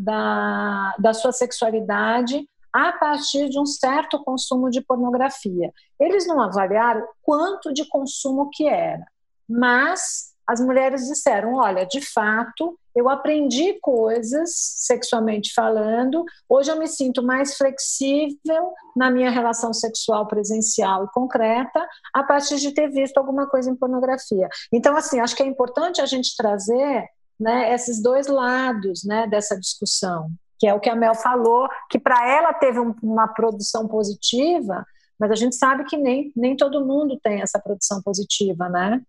sua sexualidade a partir de um certo consumo de pornografia. Eles não avaliaram quanto de consumo que era, mas as mulheres disseram, olha, de fato, eu aprendi coisas sexualmente falando, hoje eu me sinto mais flexível na minha relação sexual presencial e concreta a partir de ter visto alguma coisa em pornografia. Então, assim, acho que é importante a gente trazer, né, esses dois lados, né, dessa discussão, que é o que a Mel falou, que para ela teve uma produção positiva, mas a gente sabe que nem todo mundo tem essa produção positiva, né?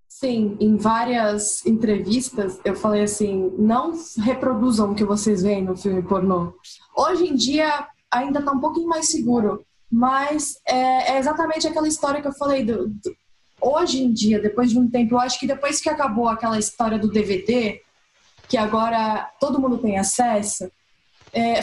Sim, em várias entrevistas eu falei assim, não reproduzam o que vocês veem no filme pornô. Hoje em dia ainda está um pouquinho mais seguro, mas é exatamente aquela história que eu falei. Hoje em dia, depois de um tempo, eu acho que depois que acabou aquela história do DVD, que agora todo mundo tem acesso,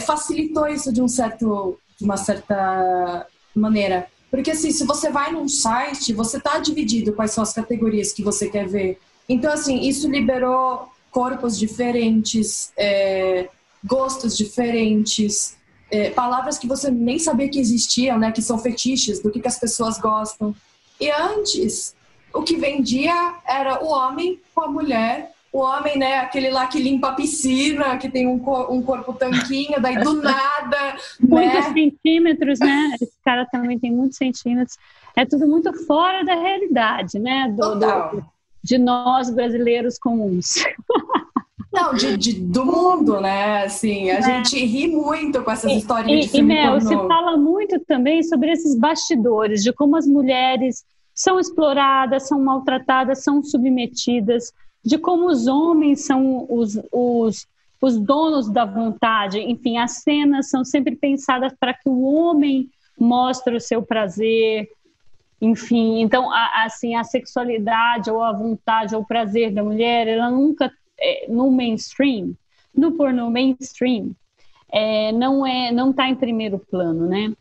facilitou isso de uma certa maneira. Porque assim, se você vai num site, você está dividido quais são as categorias que você quer ver. Então, assim, isso liberou corpos diferentes, gostos diferentes, palavras que você nem sabia que existiam, né? Que são fetiches, do que as pessoas gostam. E antes, o que vendia era o homem com a mulher. O homem, né, aquele lá que limpa a piscina, que tem um corpo tanquinho, daí do nada... Muitos centímetros, né? Esse cara também tem muitos centímetros. É tudo muito fora da realidade, né? De nós, brasileiros comuns. Não, do mundo, né? Assim, a gente ri muito com essas historinhas de filme pornô. Se fala muito também sobre esses bastidores, de como as mulheres são exploradas, são maltratadas, são submetidas, de como os homens são os donos da vontade. Enfim, as cenas são sempre pensadas para que o homem mostre o seu prazer. Enfim, então, assim, a sexualidade ou a vontade ou o prazer da mulher, ela nunca, no mainstream, no pornô mainstream, não está em primeiro plano, né?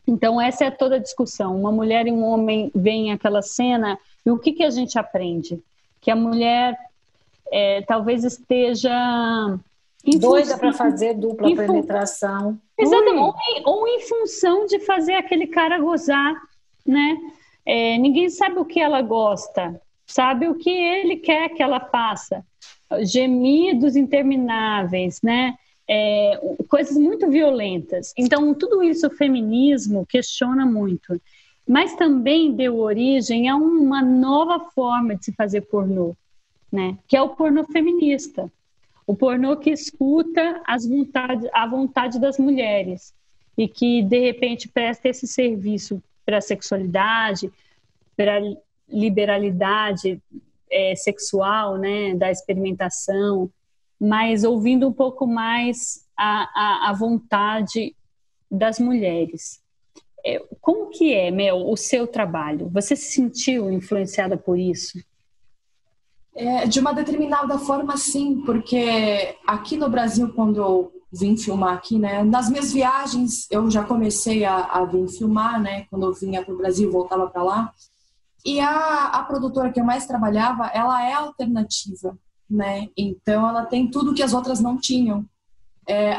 Então, essa é toda a discussão. Uma mulher e um homem veem aquela cena e o que a gente aprende? Que a mulher talvez esteja doida para fazer dupla penetração. Exatamente, ou em função de fazer aquele cara gozar, né? Ninguém sabe o que ela gosta, sabe o que ele quer que ela faça. Gemidos intermináveis, né? Coisas muito violentas. Então, tudo isso o feminismo questiona muito. Mas também deu origem a uma nova forma de se fazer pornô, né? Que é o pornô feminista. O pornô que escuta a vontade das mulheres e que, de repente, presta esse serviço para a sexualidade, para a liberalidade sexual, né? Da experimentação, mas ouvindo um pouco mais a vontade das mulheres. Como que é, Mel, o seu trabalho? Você se sentiu influenciada por isso? De uma determinada forma, sim, porque aqui no Brasil, quando eu vim filmar aqui, né, nas minhas viagens, eu já comecei a vir filmar, né, quando eu vinha para o Brasil, voltava para lá, e a produtora que eu mais trabalhava, ela é alternativa, né, então ela tem tudo que as outras não tinham.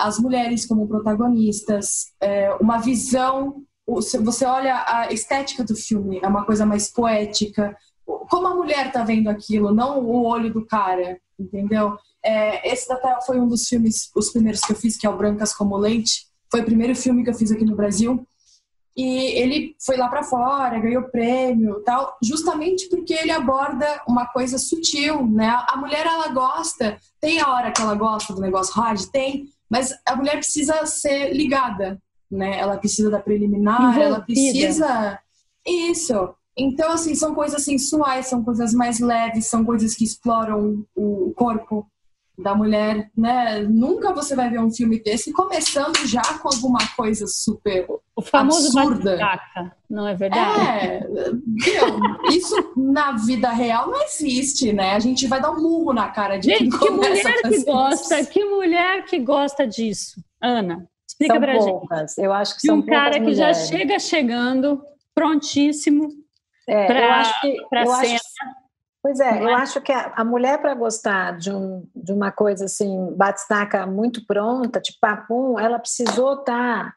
As mulheres como protagonistas, uma visão. Você olha a estética do filme, é uma coisa mais poética. Como a mulher tá vendo aquilo, não o olho do cara, entendeu? Esse até foi um dos filmes, os primeiros que eu fiz, que é o Brancas como Leite. Foi o primeiro filme que eu fiz aqui no Brasil. E ele foi lá para fora, ganhou prêmio, tal, justamente porque ele aborda uma coisa sutil, né? A mulher, ela gosta, tem a hora que ela gosta do negócio hard, tem, mas a mulher precisa ser ligada. né? Ela precisa da preliminar, ela precisa... Isso. Então, assim, são coisas sensuais, são coisas mais leves, são coisas que exploram o corpo da mulher, né? Nunca você vai ver um filme desse começando já com alguma coisa super o famoso absurda. bate-caca, não é verdade? Isso na vida real não existe, né? A gente vai dar um murro na cara de quem começa a fazer que mulher que gosta disso? Ana, explica são pra poucas. gente. Eu acho que são poucas cara que mulheres. já chega chegando prontíssimo para cena. Pois é, eu acho que a mulher, para gostar de uma coisa assim, batistaca muito pronta, tipo papum, ela precisou estar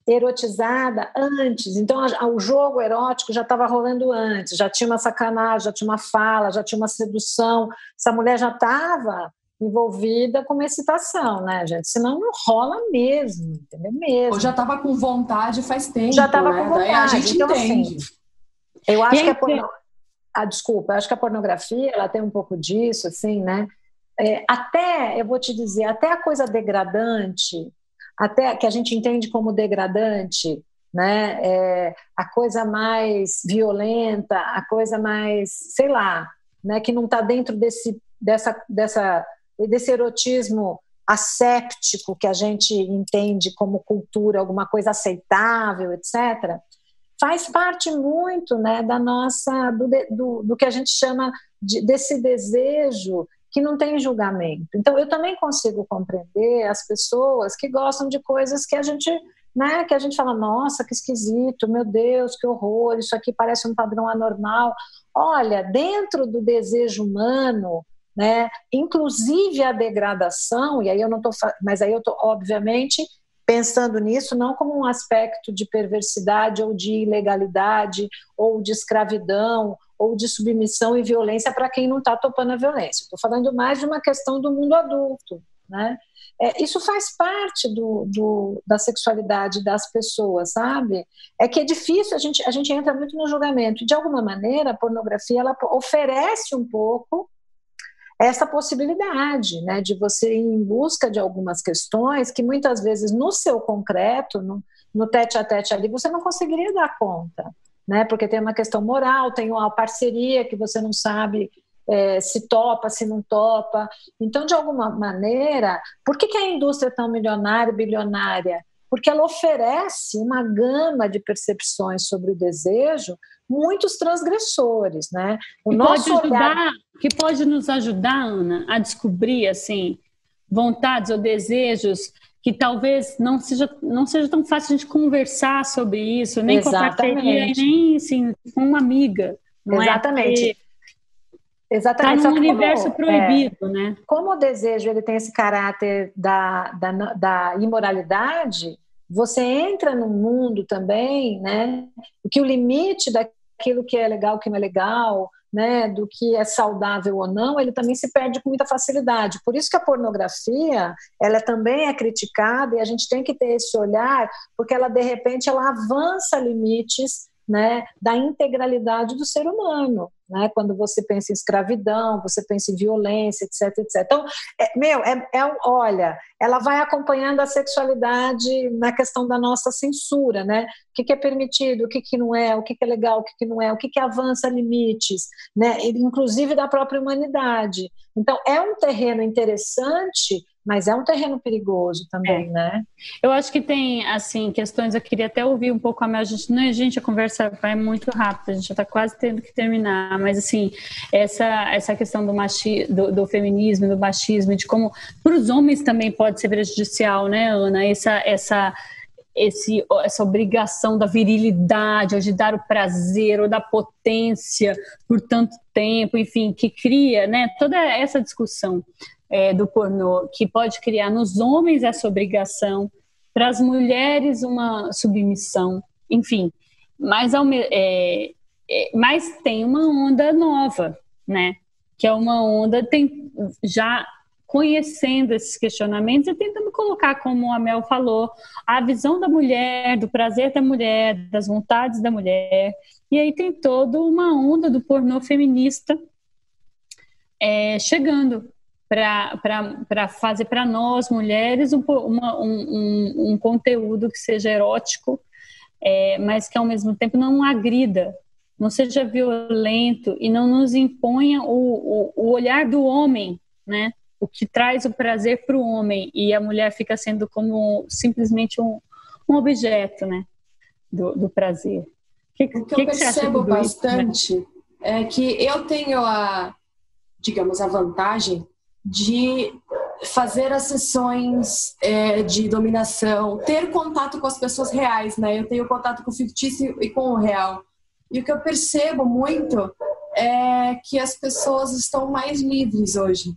erotizada antes. Então, o jogo erótico já estava rolando antes, já tinha uma sacanagem, já tinha uma fala, já tinha uma sedução. Essa mulher já estava envolvida com uma excitação, né, gente? Senão não rola mesmo, entendeu? Mesmo. Ou já estava com vontade faz tempo, já estava né? com vontade. Daí a gente então, entende. Assim, eu acho que desculpa, eu acho que a pornografia, ela tem um pouco disso, assim, né? Até, eu vou te dizer, até a coisa degradante, até que a gente entende como degradante, né? A coisa mais violenta, a coisa mais, sei lá, né? Que não está dentro desse erotismo asséptico que a gente entende como cultura, alguma coisa aceitável, etc., faz parte muito, né, da nossa, do que a gente chama desse desejo que não tem julgamento. Então, eu também consigo compreender as pessoas que gostam de coisas que a gente, né, que a gente fala, nossa, que esquisito, meu Deus, que horror, isso aqui parece um padrão anormal. Olha, dentro do desejo humano, né, inclusive a degradação, e aí eu não estou, mas aí eu estou, obviamente, pensando nisso não como um aspecto de perversidade ou de ilegalidade ou de escravidão ou de submissão e violência para quem não está topando a violência. Estou falando mais de uma questão do mundo adulto, né? Isso faz parte da sexualidade das pessoas, sabe? É que é difícil, a gente entra muito no julgamento. De alguma maneira, a pornografia ela oferece um pouco essa possibilidade, né, de você ir em busca de algumas questões que muitas vezes no seu concreto, no tete-a-tete ali, você não conseguiria dar conta, né, porque tem uma questão moral, tem uma parceria que você não sabe se topa, se não topa. Então, de alguma maneira, por que a indústria é tão milionária, bilionária? Porque ela oferece uma gama de percepções sobre o desejo muitos transgressores, né? Que pode nos ajudar, Ana, a descobrir assim vontades ou desejos que talvez não seja tão fácil a gente conversar sobre isso, nem com a parceria, nem assim, com uma amiga. Não Exatamente. Está num universo proibido, né? Como o desejo ele tem esse caráter da imoralidade, você entra num mundo também, né? Que o limite daquilo que é legal, que não é legal, né? Do que é saudável ou não, ele também se perde com muita facilidade. Por isso que a pornografia, ela também é criticada e a gente tem que ter esse olhar, porque ela de repente ela avança limites, né, da integralidade do ser humano, né? Quando você pensa em escravidão, você pensa em violência, etc, etc. Então, olha, ela vai acompanhando a sexualidade na questão da nossa censura, né? O que é permitido, o que não é, o que é legal, o que não é, o que avança limites, né? Inclusive da própria humanidade. Então, é um terreno interessante, mas é um terreno perigoso também, né? Eu acho que tem, assim, questões, eu queria até ouvir um pouco a Mel, a conversa vai muito rápido, a gente já está quase tendo que terminar, mas assim, essa questão do feminismo, do machismo, de como para os homens também pode ser prejudicial, né, Ana? Essa obrigação da virilidade, ou de dar o prazer, ou da potência por tanto tempo, enfim, que cria, né, toda essa discussão do pornô, que pode criar nos homens essa obrigação, para as mulheres uma submissão, enfim, mas tem uma onda nova, né, que é uma onda, já conhecendo esses questionamentos e tentando colocar, como a Mel falou, a visão da mulher, do prazer da mulher, das vontades da mulher, e aí tem toda uma onda do pornô feminista chegando, para fazer para nós, mulheres, um conteúdo que seja erótico, mas que ao mesmo tempo não agrida, não seja violento e não nos imponha o olhar do homem, né? O que traz o prazer para o homem, e a mulher fica sendo como simplesmente um objeto, né? Do prazer. O que eu percebo bastante isso, né? É que eu tenho a vantagem de fazer as sessões de dominação, ter contato com as pessoas reais, né? Eu tenho contato com o fictício e com o real. E o que eu percebo muito é que as pessoas estão mais livres hoje.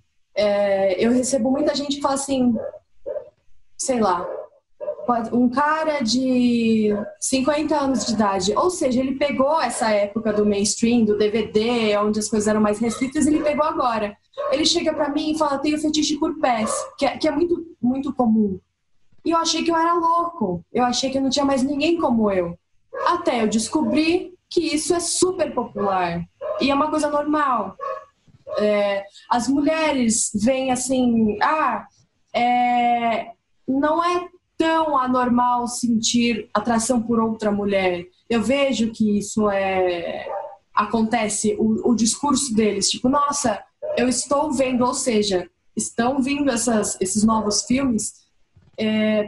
Eu recebo muita gente que fala assim, sei lá, um cara de 50 anos de idade, ou seja, ele pegou essa época do mainstream, do DVD, onde as coisas eram mais restritas, ele pegou agora. Ele chega pra mim e fala, tenho fetiche por pés, que é muito, muito comum. E eu achei que eu era louco, eu achei que não tinha mais ninguém como eu. Até eu descobri que isso é super popular e é uma coisa normal. As mulheres veem assim, não é tão anormal sentir atração por outra mulher. Eu vejo que isso acontece, o discurso deles, tipo, nossa, eu estou vendo, ou seja, estão vindo esses novos filmes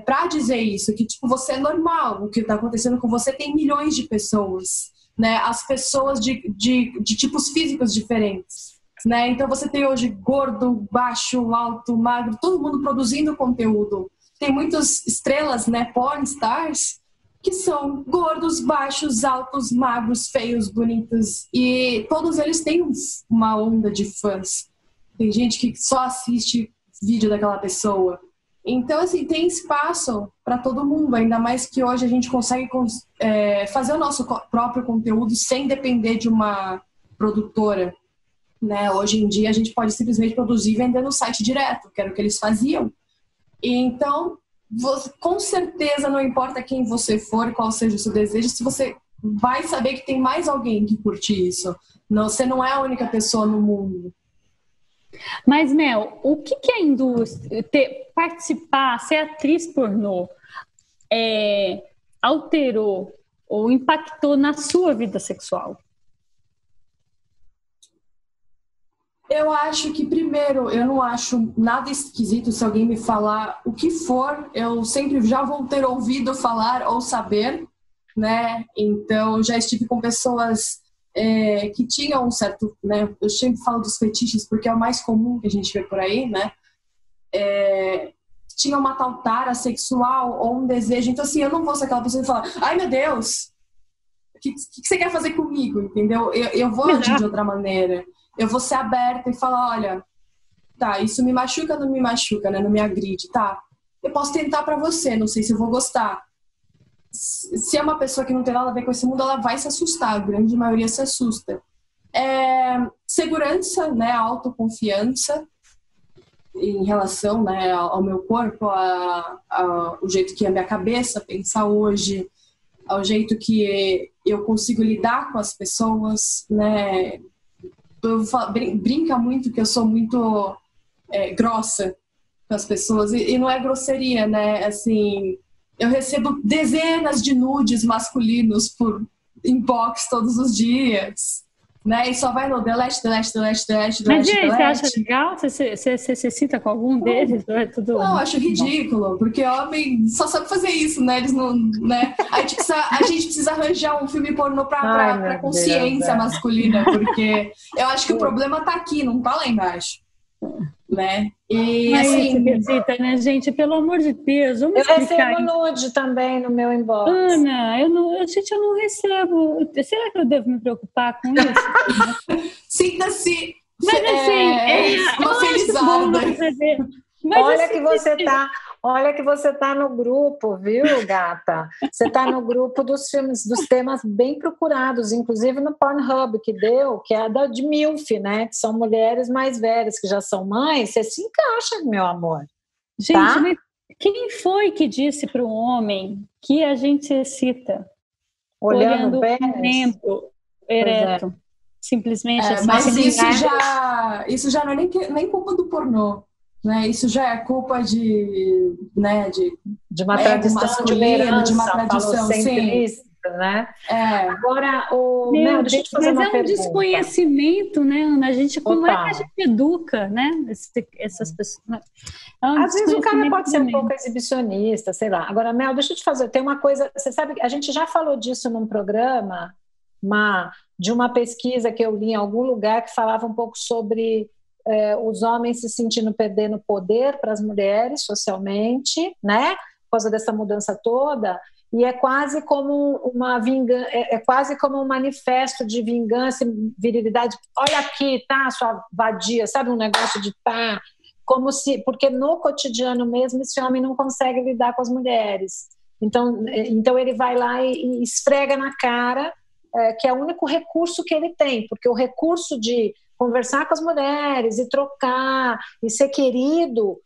para dizer isso, que tipo, você é normal, o que está acontecendo com você tem milhões de pessoas, né? As pessoas de tipos físicos diferentes, né? Então você tem hoje gordo, baixo, alto, magro, todo mundo produzindo conteúdo. Tem muitas estrelas, né, porn stars, que são gordos, baixos, altos, magros, feios, bonitos. E todos eles têm uma onda de fãs. Tem gente que só assiste vídeo daquela pessoa. Então, assim, tem espaço para todo mundo. Ainda mais que hoje a gente consegue fazer o nosso próprio conteúdo sem depender de uma produtora, né? Hoje em dia a gente pode simplesmente produzir e vender no site direto, que era o que eles faziam. Então, com certeza, não importa quem você for, qual seja o seu desejo, se você vai saber que tem mais alguém que curte isso. Não, você não é a única pessoa no mundo. Mas, Mel, o que a indústria, participar, ser atriz pornô, alterou ou impactou na sua vida sexual? Eu acho que, primeiro, eu não acho nada esquisito se alguém me falar o que for, eu sempre já vou ter ouvido falar ou saber, né? Então, já estive com pessoas que tinham um certo, né? Eu sempre falo dos fetiches porque é o mais comum que a gente vê por aí, né? Tinha uma tal tara sexual ou um desejo. Então, assim, eu não vou ser aquela pessoa que fala, ai, meu Deus, o que você quer fazer comigo, entendeu? Eu vou agir de outra maneira. Eu vou ser aberta e falar, olha, tá, isso me machuca ou não me machuca, né? Não me agride, tá? Eu posso tentar pra você, não sei se eu vou gostar. Se é uma pessoa que não tem nada a ver com esse mundo, ela vai se assustar, a grande maioria se assusta. Segurança, né? Autoconfiança em relação, né, ao meu corpo, ao jeito que a minha cabeça pensa hoje, ao jeito que eu consigo lidar com as pessoas, né? Brinca muito que eu sou muito grossa com as pessoas, e não é grosseria, né? Assim, eu recebo dezenas de nudes masculinos por inbox todos os dias, né? E só vai no delete. Mas você acha legal? Você se cita com algum deles? Ou é tudo... Não, acho ridículo, porque homem só sabe fazer isso, né? Eles não, né? A gente precisa arranjar um filme pornô pra consciência masculina, porque eu acho que o problema tá aqui, não tá lá embaixo, né? E mas assim, visita, né, gente? Pelo amor de Deus, vamos explicar. Eu recebo nude também no meu inbox. Ana, eu não recebo. Será que eu devo me preocupar com isso? Sinta-se. Mas assim, uma felizarda. Olha que você tá no grupo, viu, gata? Você tá no grupo dos filmes, dos temas bem procurados, inclusive no Pornhub que é a de MILF, né? Que são mulheres mais velhas que já são mães. Você se encaixa, meu amor. Gente, tá? Mas quem foi que disse para o homem que a gente se excita olhando o membro ereto? simplesmente assim, mas isso já não é nem culpa do pornô, né? Isso já é culpa de uma tradição, de uma tradição, sim. Né? Agora, Mel, deixa eu te fazer uma pergunta. Mas é um desconhecimento, né, Ana? Como é que a gente educa, né, essas pessoas? Né? Às vezes o cara pode ser um pouco exibicionista, sei lá. Agora, Mel, deixa eu te fazer, tem uma coisa, você sabe, a gente já falou disso num programa, de uma pesquisa que eu li em algum lugar que falava um pouco sobre os homens se sentindo perdendo poder para as mulheres socialmente, né, por causa dessa mudança toda. E é quase como uma vingança, é quase como um manifesto de vingança e virilidade. Olha aqui, tá, sua vadia, sabe, um negócio de tá, como se, porque no cotidiano mesmo esse homem não consegue lidar com as mulheres. Então ele vai lá e esfrega na cara, que é o único recurso que ele tem, porque o recurso de conversar com as mulheres e trocar e ser querido,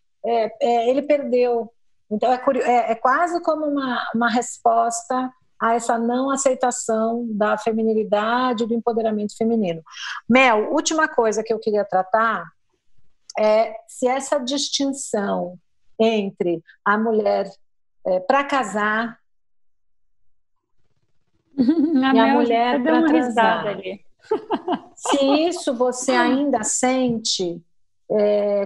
ele perdeu. Então, é quase como uma resposta a essa não aceitação da feminilidade e do empoderamento feminino. Mel, última coisa que eu queria tratar é se essa distinção entre a mulher para casar e a mulher para transar, se isso você ainda sente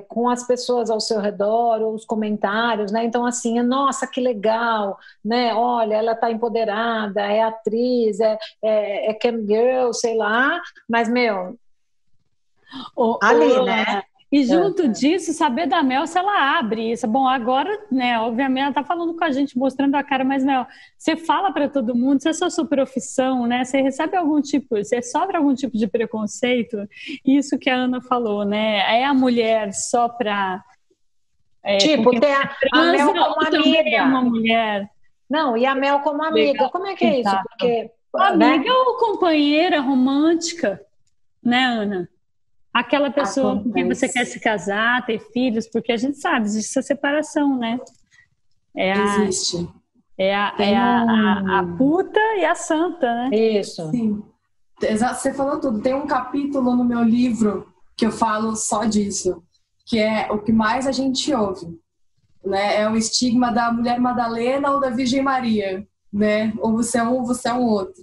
com as pessoas ao seu redor, ou os comentários, né? Então, assim, nossa, que legal, né? Olha, ela está empoderada, é atriz, é cam girl, sei lá, mas, meu, ali, né? E junto disso, saber da Mel se ela abre isso. Bom, agora, né, obviamente ela tá falando com a gente, mostrando a cara, mas, Mel, você fala para todo mundo, se é sua profissão, né, você recebe você sofre algum tipo de preconceito? Isso que a Ana falou, né, é a mulher só para... tipo, ter a Mel como amiga. É uma mulher. Não, e a Mel como amiga. Legal. Como é que é isso? Porque, amiga, né? Ou companheira romântica, né, Ana? Aquela pessoa com quem você quer se casar, ter filhos, porque a gente sabe, existe essa separação, né? Existe. A puta e a santa, né? Isso. Sim. Exato, você falou tudo. Tem um capítulo no meu livro que eu falo só disso, que é o que mais a gente ouve, né? É o estigma da Mulher Madalena ou da Virgem Maria, né? Ou você é um ou você é um outro.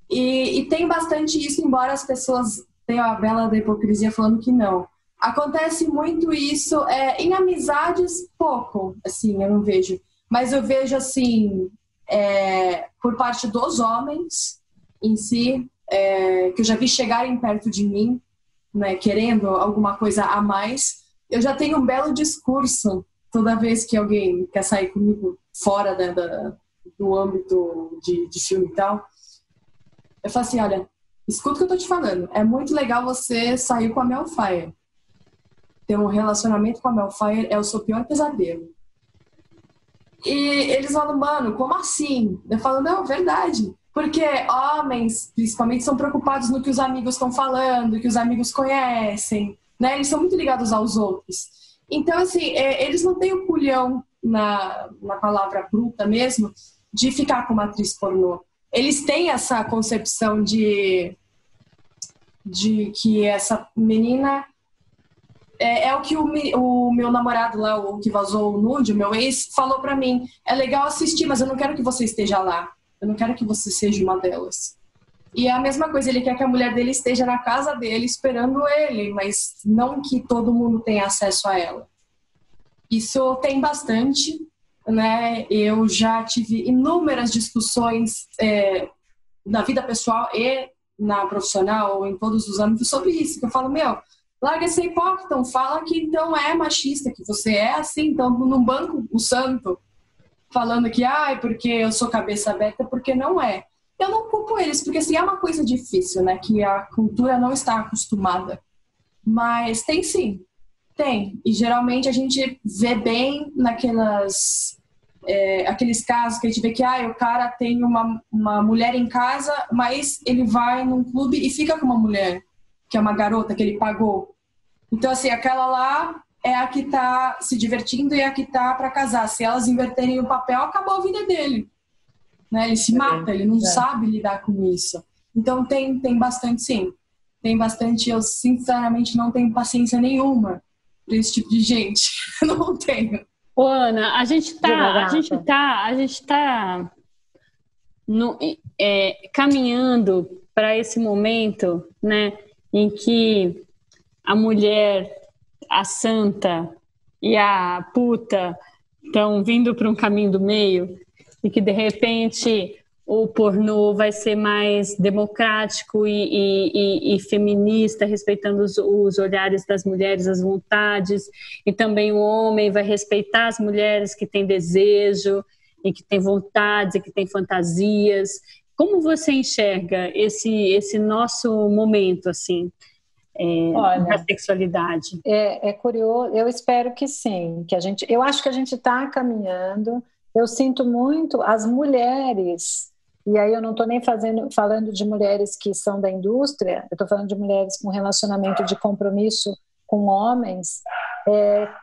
E tem bastante isso, embora as pessoas... Tem a bela da hipocrisia falando que não. Acontece muito isso em amizades, pouco, assim, eu não vejo. Mas eu vejo, assim, por parte dos homens em si, que eu já vi chegarem perto de mim, né, querendo alguma coisa a mais. Eu já tenho um belo discurso toda vez que alguém quer sair comigo fora do âmbito de filme e tal. Eu falo assim, olha... Escuta o que eu tô te falando. É muito legal você sair com a Mel Fire. Ter um relacionamento com a Mel Fire é o seu pior pesadelo. E eles falam, mano, como assim? Eu falo, não, verdade. Porque homens, principalmente, são preocupados no que os amigos estão falando, que os amigos conhecem, né? Eles são muito ligados aos outros. Então, assim, eles não têm o culhão, na palavra bruta mesmo, de ficar com uma atriz pornô. Eles têm essa concepção de que essa menina é o que o meu namorado lá, o que vazou o nude, o meu ex, falou pra mim. É legal assistir, mas eu não quero que você esteja lá. Eu não quero que você seja uma delas. E é a mesma coisa, ele quer que a mulher dele esteja na casa dele esperando ele, mas não que todo mundo tenha acesso a ela. Isso tem bastante... Né? Eu já tive inúmeras discussões na vida pessoal e na profissional, em todos os âmbitos, sobre isso, que eu falo, meu, larga esse hipócrita, então fala que então é machista, que você é assim, então não banco o santo, falando que, porque eu sou cabeça aberta, porque não é. Eu não culpo eles, porque assim, é uma coisa difícil, né, que a cultura não está acostumada, mas tem sim. Tem, e geralmente a gente vê bem aqueles casos que a gente vê que o cara tem uma mulher em casa, mas ele vai num clube e fica com uma mulher, que é uma garota que ele pagou. Então, assim, aquela lá é a que tá se divertindo e a que tá para casar. Se elas inverterem o papel, acabou a vida dele. Né? Ele se mata, ele não sabe lidar com isso. Então, tem bastante, sim. tem bastante, eu sinceramente não tenho paciência nenhuma para esse tipo de gente. Não tenho. Ô, Ana, a gente tá caminhando para esse momento, né, em que a mulher, a santa e a puta estão vindo para um caminho do meio e que, de repente, o pornô vai ser mais democrático e feminista, respeitando os olhares das mulheres, as vontades, e também o homem vai respeitar as mulheres que têm desejo e que têm vontades e que têm fantasias. Como você enxerga esse nosso momento, assim, da sexualidade? É curioso, eu espero que sim, eu acho que a gente está caminhando. Eu sinto muito as mulheres, e aí eu não estou nem falando de mulheres que são da indústria, eu estou falando de mulheres com relacionamento de compromisso com homens,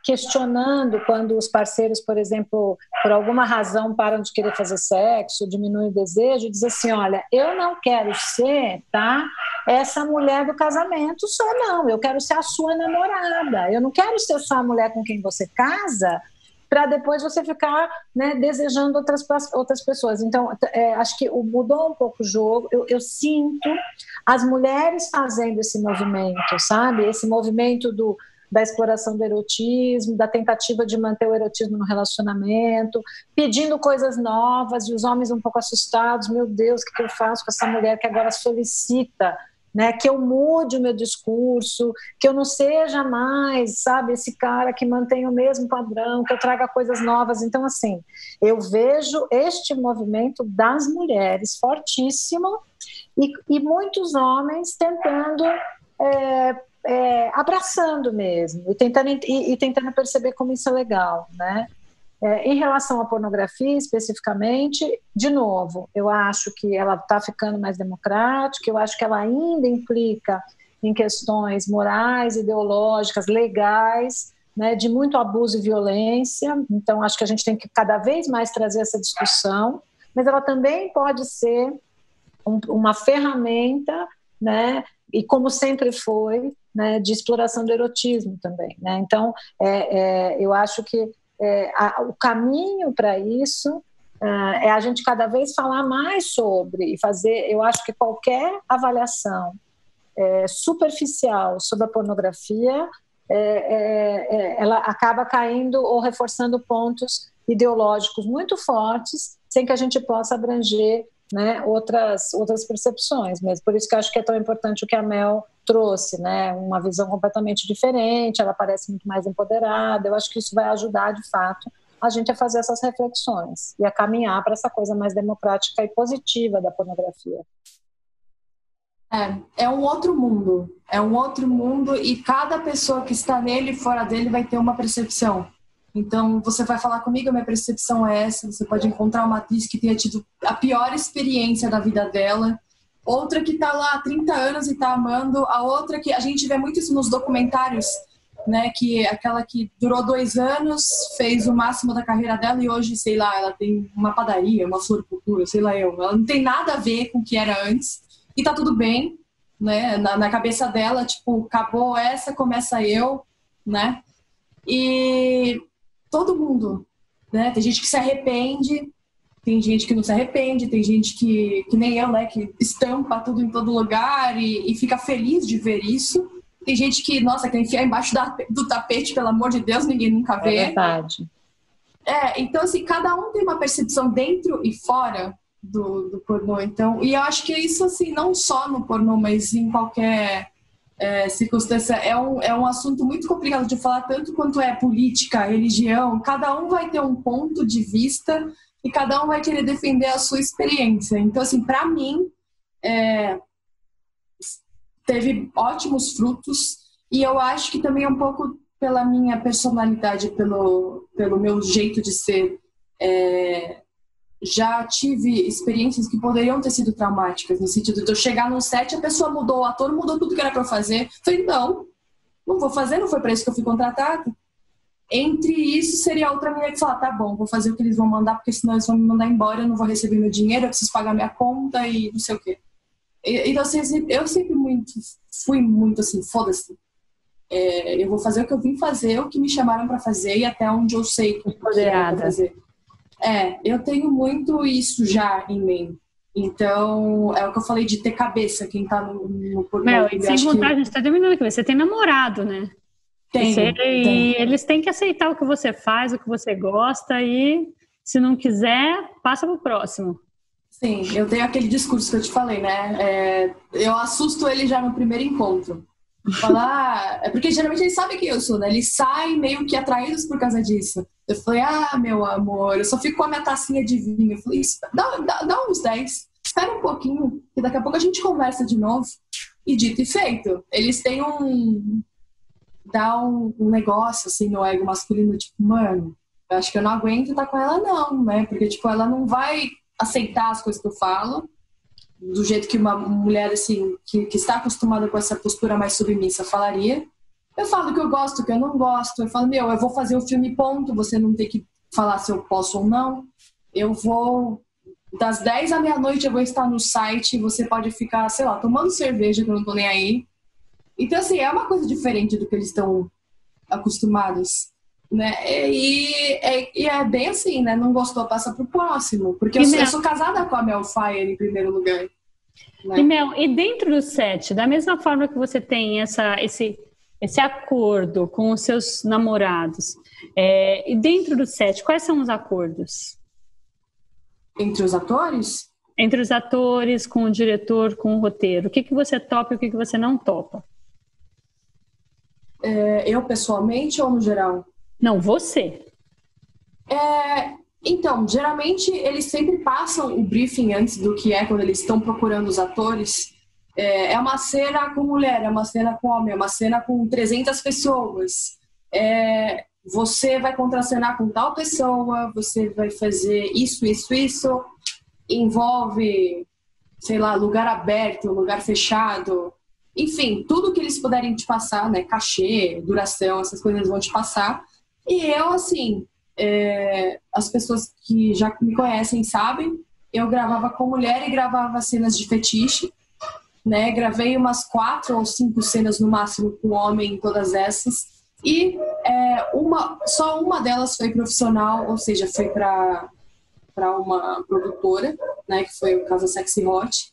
questionando quando os parceiros, por exemplo, por alguma razão param de querer fazer sexo, diminuem o desejo, e diz assim, olha, eu não quero ser, tá, essa mulher do casamento só não, eu quero ser a sua namorada, eu não quero ser só a mulher com quem você casa, para depois você ficar, né, desejando outras pessoas. Então, acho que mudou um pouco o jogo. Eu sinto as mulheres fazendo esse movimento, sabe? Esse movimento da exploração do erotismo, da tentativa de manter o erotismo no relacionamento, pedindo coisas novas, e os homens um pouco assustados. Meu Deus, o que eu faço com essa mulher que agora solicita, né, que eu mude o meu discurso, que eu não seja mais, sabe, esse cara que mantém o mesmo padrão, que eu traga coisas novas. Então, assim, eu vejo este movimento das mulheres fortíssimo e muitos homens tentando, abraçando mesmo, e tentando perceber como isso é legal, né? Em relação à pornografia, especificamente, de novo, eu acho que ela está ficando mais democrática, eu acho que ela ainda implica em questões morais, ideológicas, legais, né, de muito abuso e violência. Então, acho que a gente tem que cada vez mais trazer essa discussão, mas ela também pode ser uma ferramenta, né, e como sempre foi, né, de exploração do erotismo também, né? Então, eu acho que o caminho para isso é a gente cada vez falar mais sobre e fazer. Eu acho que qualquer avaliação superficial sobre a pornografia ela acaba caindo ou reforçando pontos ideológicos muito fortes, sem que a gente possa abranger, né, outras percepções mesmo. Por isso que eu acho que é tão importante o que a Mel trouxe, né, uma visão completamente diferente, ela parece muito mais empoderada. Eu acho que isso vai ajudar, de fato, a gente a fazer essas reflexões e a caminhar para essa coisa mais democrática e positiva da pornografia. É um outro mundo e cada pessoa que está nele e fora dele vai ter uma percepção. Então, você vai falar comigo, a minha percepção é essa. Você pode encontrar uma atriz que tenha tido a pior experiência da vida dela, outra que está lá há 30 anos e está amando, a outra que a gente vê muito isso nos documentários, né? Que aquela que durou 2 anos, fez o máximo da carreira dela e hoje, sei lá, ela tem uma padaria, uma floricultura, sei lá eu. Ela não tem nada a ver com o que era antes e tá tudo bem, né? Na cabeça dela, tipo, acabou essa, começa eu, né? E todo mundo, né? Tem gente que se arrepende, tem gente que não se arrepende, tem gente que nem eu, né? Que estampa tudo em todo lugar e fica feliz de ver isso. Tem gente que, nossa, quer enfiar embaixo do tapete, pelo amor de Deus, ninguém nunca vê. É verdade. Então, assim, cada um tem uma percepção dentro e fora do pornô. Então, e eu acho que isso, assim, não só no pornô, mas em qualquer circunstância, é um assunto muito complicado de falar, tanto quanto é política, religião. Cada um vai ter um ponto de vista e cada um vai querer defender a sua experiência. Então, assim, para mim, teve ótimos frutos e eu acho que também um pouco pela minha personalidade, pelo meu jeito de ser, já tive experiências que poderiam ter sido traumáticas, no sentido de eu chegar no set, a pessoa mudou, o ator mudou tudo que era para eu fazer. Falei, não vou fazer, não foi para isso que eu fui contratada. Entre isso, seria outra mulher que falar, tá bom, vou fazer o que eles vão mandar, porque senão eles vão me mandar embora, eu não vou receber meu dinheiro, eu preciso pagar minha conta e não sei o quê. Então, assim, eu sempre fui muito assim, foda-se. Eu vou fazer o que eu vim fazer, o que me chamaram para fazer e até onde eu sei que é pra fazer. Eu tenho muito isso já em mim. Então, é o que eu falei de ter cabeça, quem tá no pornô. E sem contar, a gente tá terminando aqui, você tem namorado, né? Tenho. E eles têm que aceitar o que você faz, o que você gosta e, se não quiser, passa pro próximo. Sim, eu tenho aquele discurso que eu te falei, né? Eu assusto ele já no primeiro encontro. Falar, porque geralmente eles sabem quem eu sou, né? Eles saem meio que atraídos por causa disso. Eu falei, meu amor, eu só fico com a minha tacinha de vinho. Eu falei, dá uns 10, espera um pouquinho, que daqui a pouco a gente conversa de novo. E dito e feito, eles têm dá um negócio assim no ego masculino, tipo, mano, eu acho que eu não aguento estar com ela não, né? Porque, tipo, ela não vai aceitar as coisas que eu falo do jeito que uma mulher, assim, que está acostumada com essa postura mais submissa falaria. Eu falo o que eu gosto, o que eu não gosto. Eu falo, eu vou fazer o filme ponto, você não tem que falar se eu posso ou não. Eu vou, das 10 à meia-noite, eu vou estar no site, você pode ficar, sei lá, tomando cerveja, que eu não tô nem aí. Então, assim, é uma coisa diferente do que eles estão acostumados, né? E é bem assim, né? Não gostou, passa pro próximo. Porque eu sou casada com a Mel Fire em primeiro lugar. Né? E, Mel, e dentro do set, da mesma forma que você tem esse acordo com os seus namorados, e dentro do set, quais são os acordos? Entre os atores? Entre os atores, com o diretor, com o roteiro. O que você topa e o que você não topa? Eu pessoalmente ou no geral? Não, você. Então, geralmente eles sempre passam o briefing antes do que quando eles estão procurando os atores. É uma cena com mulher, é uma cena com homem, é uma cena com 300 pessoas. Você vai contracenar com tal pessoa, você vai fazer isso. Envolve, sei lá, lugar aberto, lugar fechado. Enfim, tudo que eles puderem te passar, né? Cachê, duração, essas coisas vão te passar. E eu, assim, as pessoas que já me conhecem sabem, eu gravava com mulher e gravava cenas de fetiche, né? Gravei umas 4 ou 5 cenas no máximo com homem em todas essas. E só uma delas foi profissional, ou seja, foi para uma produtora, né? Que foi o caso Sexy Hot.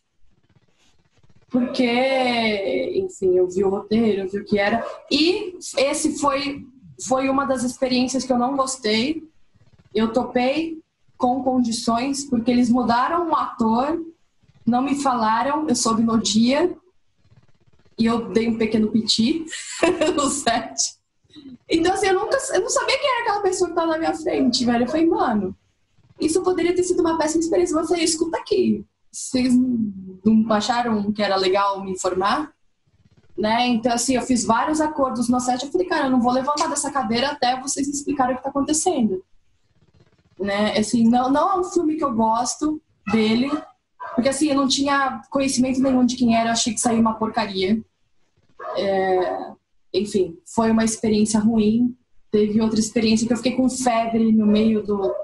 Porque, enfim, eu vi o roteiro, eu vi o que era. E esse foi uma das experiências que eu não gostei. Eu topei com condições, porque eles mudaram o ator, não me falaram, eu soube no dia, e eu dei um pequeno piti no set. Então, assim, eu não sabia quem era aquela pessoa que estava na minha frente, velho. Eu falei, mano, isso poderia ter sido uma péssima experiência. Eu falei, escuta aqui, vocês não acharam que era legal me informar? Né? Então, assim, eu fiz vários acordos no set. Eu falei, cara, eu não vou levantar dessa cadeira até vocês me explicarem o que está acontecendo. Né? Assim, não é um filme que eu gosto dele, porque, assim, eu não tinha conhecimento nenhum de quem era. Eu achei que saiu uma porcaria. Enfim, foi uma experiência ruim. Teve outra experiência que eu fiquei com febre no meio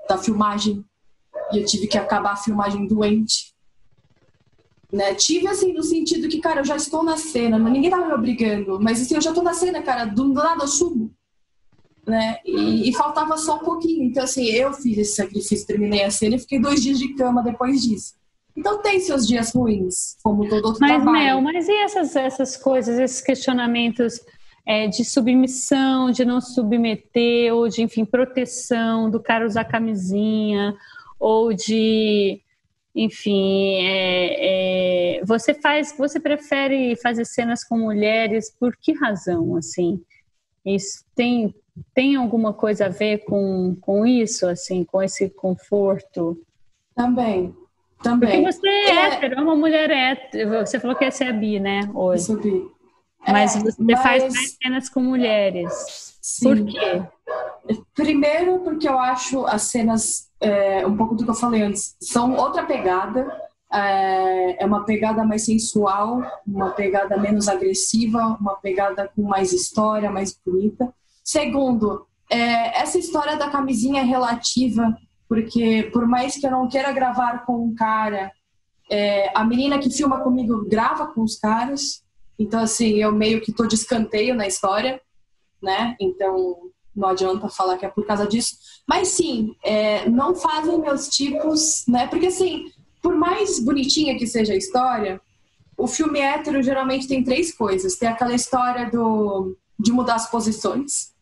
da filmagem e eu tive que acabar a filmagem doente. Né? Tive, assim, no sentido que, cara, eu já estou na cena, ninguém tava me obrigando, mas, assim, eu já estou na cena, cara, do nada eu subo, né? E faltava só um pouquinho. Então, assim, eu fiz esse sacrifício, terminei a cena e fiquei 2 dias de cama depois disso. Então tem seus dias ruins, como todo outro trabalho. Mel, mas e essas coisas, esses questionamentos de submissão, de não submeter, ou de, enfim, proteção, do cara usar camisinha, ou de... Enfim, você prefere fazer cenas com mulheres por que razão, assim? Isso tem alguma coisa a ver com isso, assim, com esse conforto? Também. Porque você é hétero, é uma mulher hétero. Você falou que você é bi, né, hoje? Eu sou bi. Mas você faz mais cenas com mulheres. Sim. Por quê? Primeiro, porque eu acho as cenas, um pouco do que eu falei antes, são outra pegada. É uma pegada mais sensual, uma pegada menos agressiva, uma pegada com mais história, mais bonita. Segundo, essa história da camisinha é relativa, porque por mais que eu não queira gravar com um cara A menina que filma comigo grava com os caras, então assim, eu meio que tô de escanteio na história, né? Então não adianta falar que é por causa disso. Mas sim, não fazem meus tipos, né? Porque assim, por mais bonitinha que seja a história, o filme hétero geralmente tem 3 coisas. Tem aquela história de mudar as posições,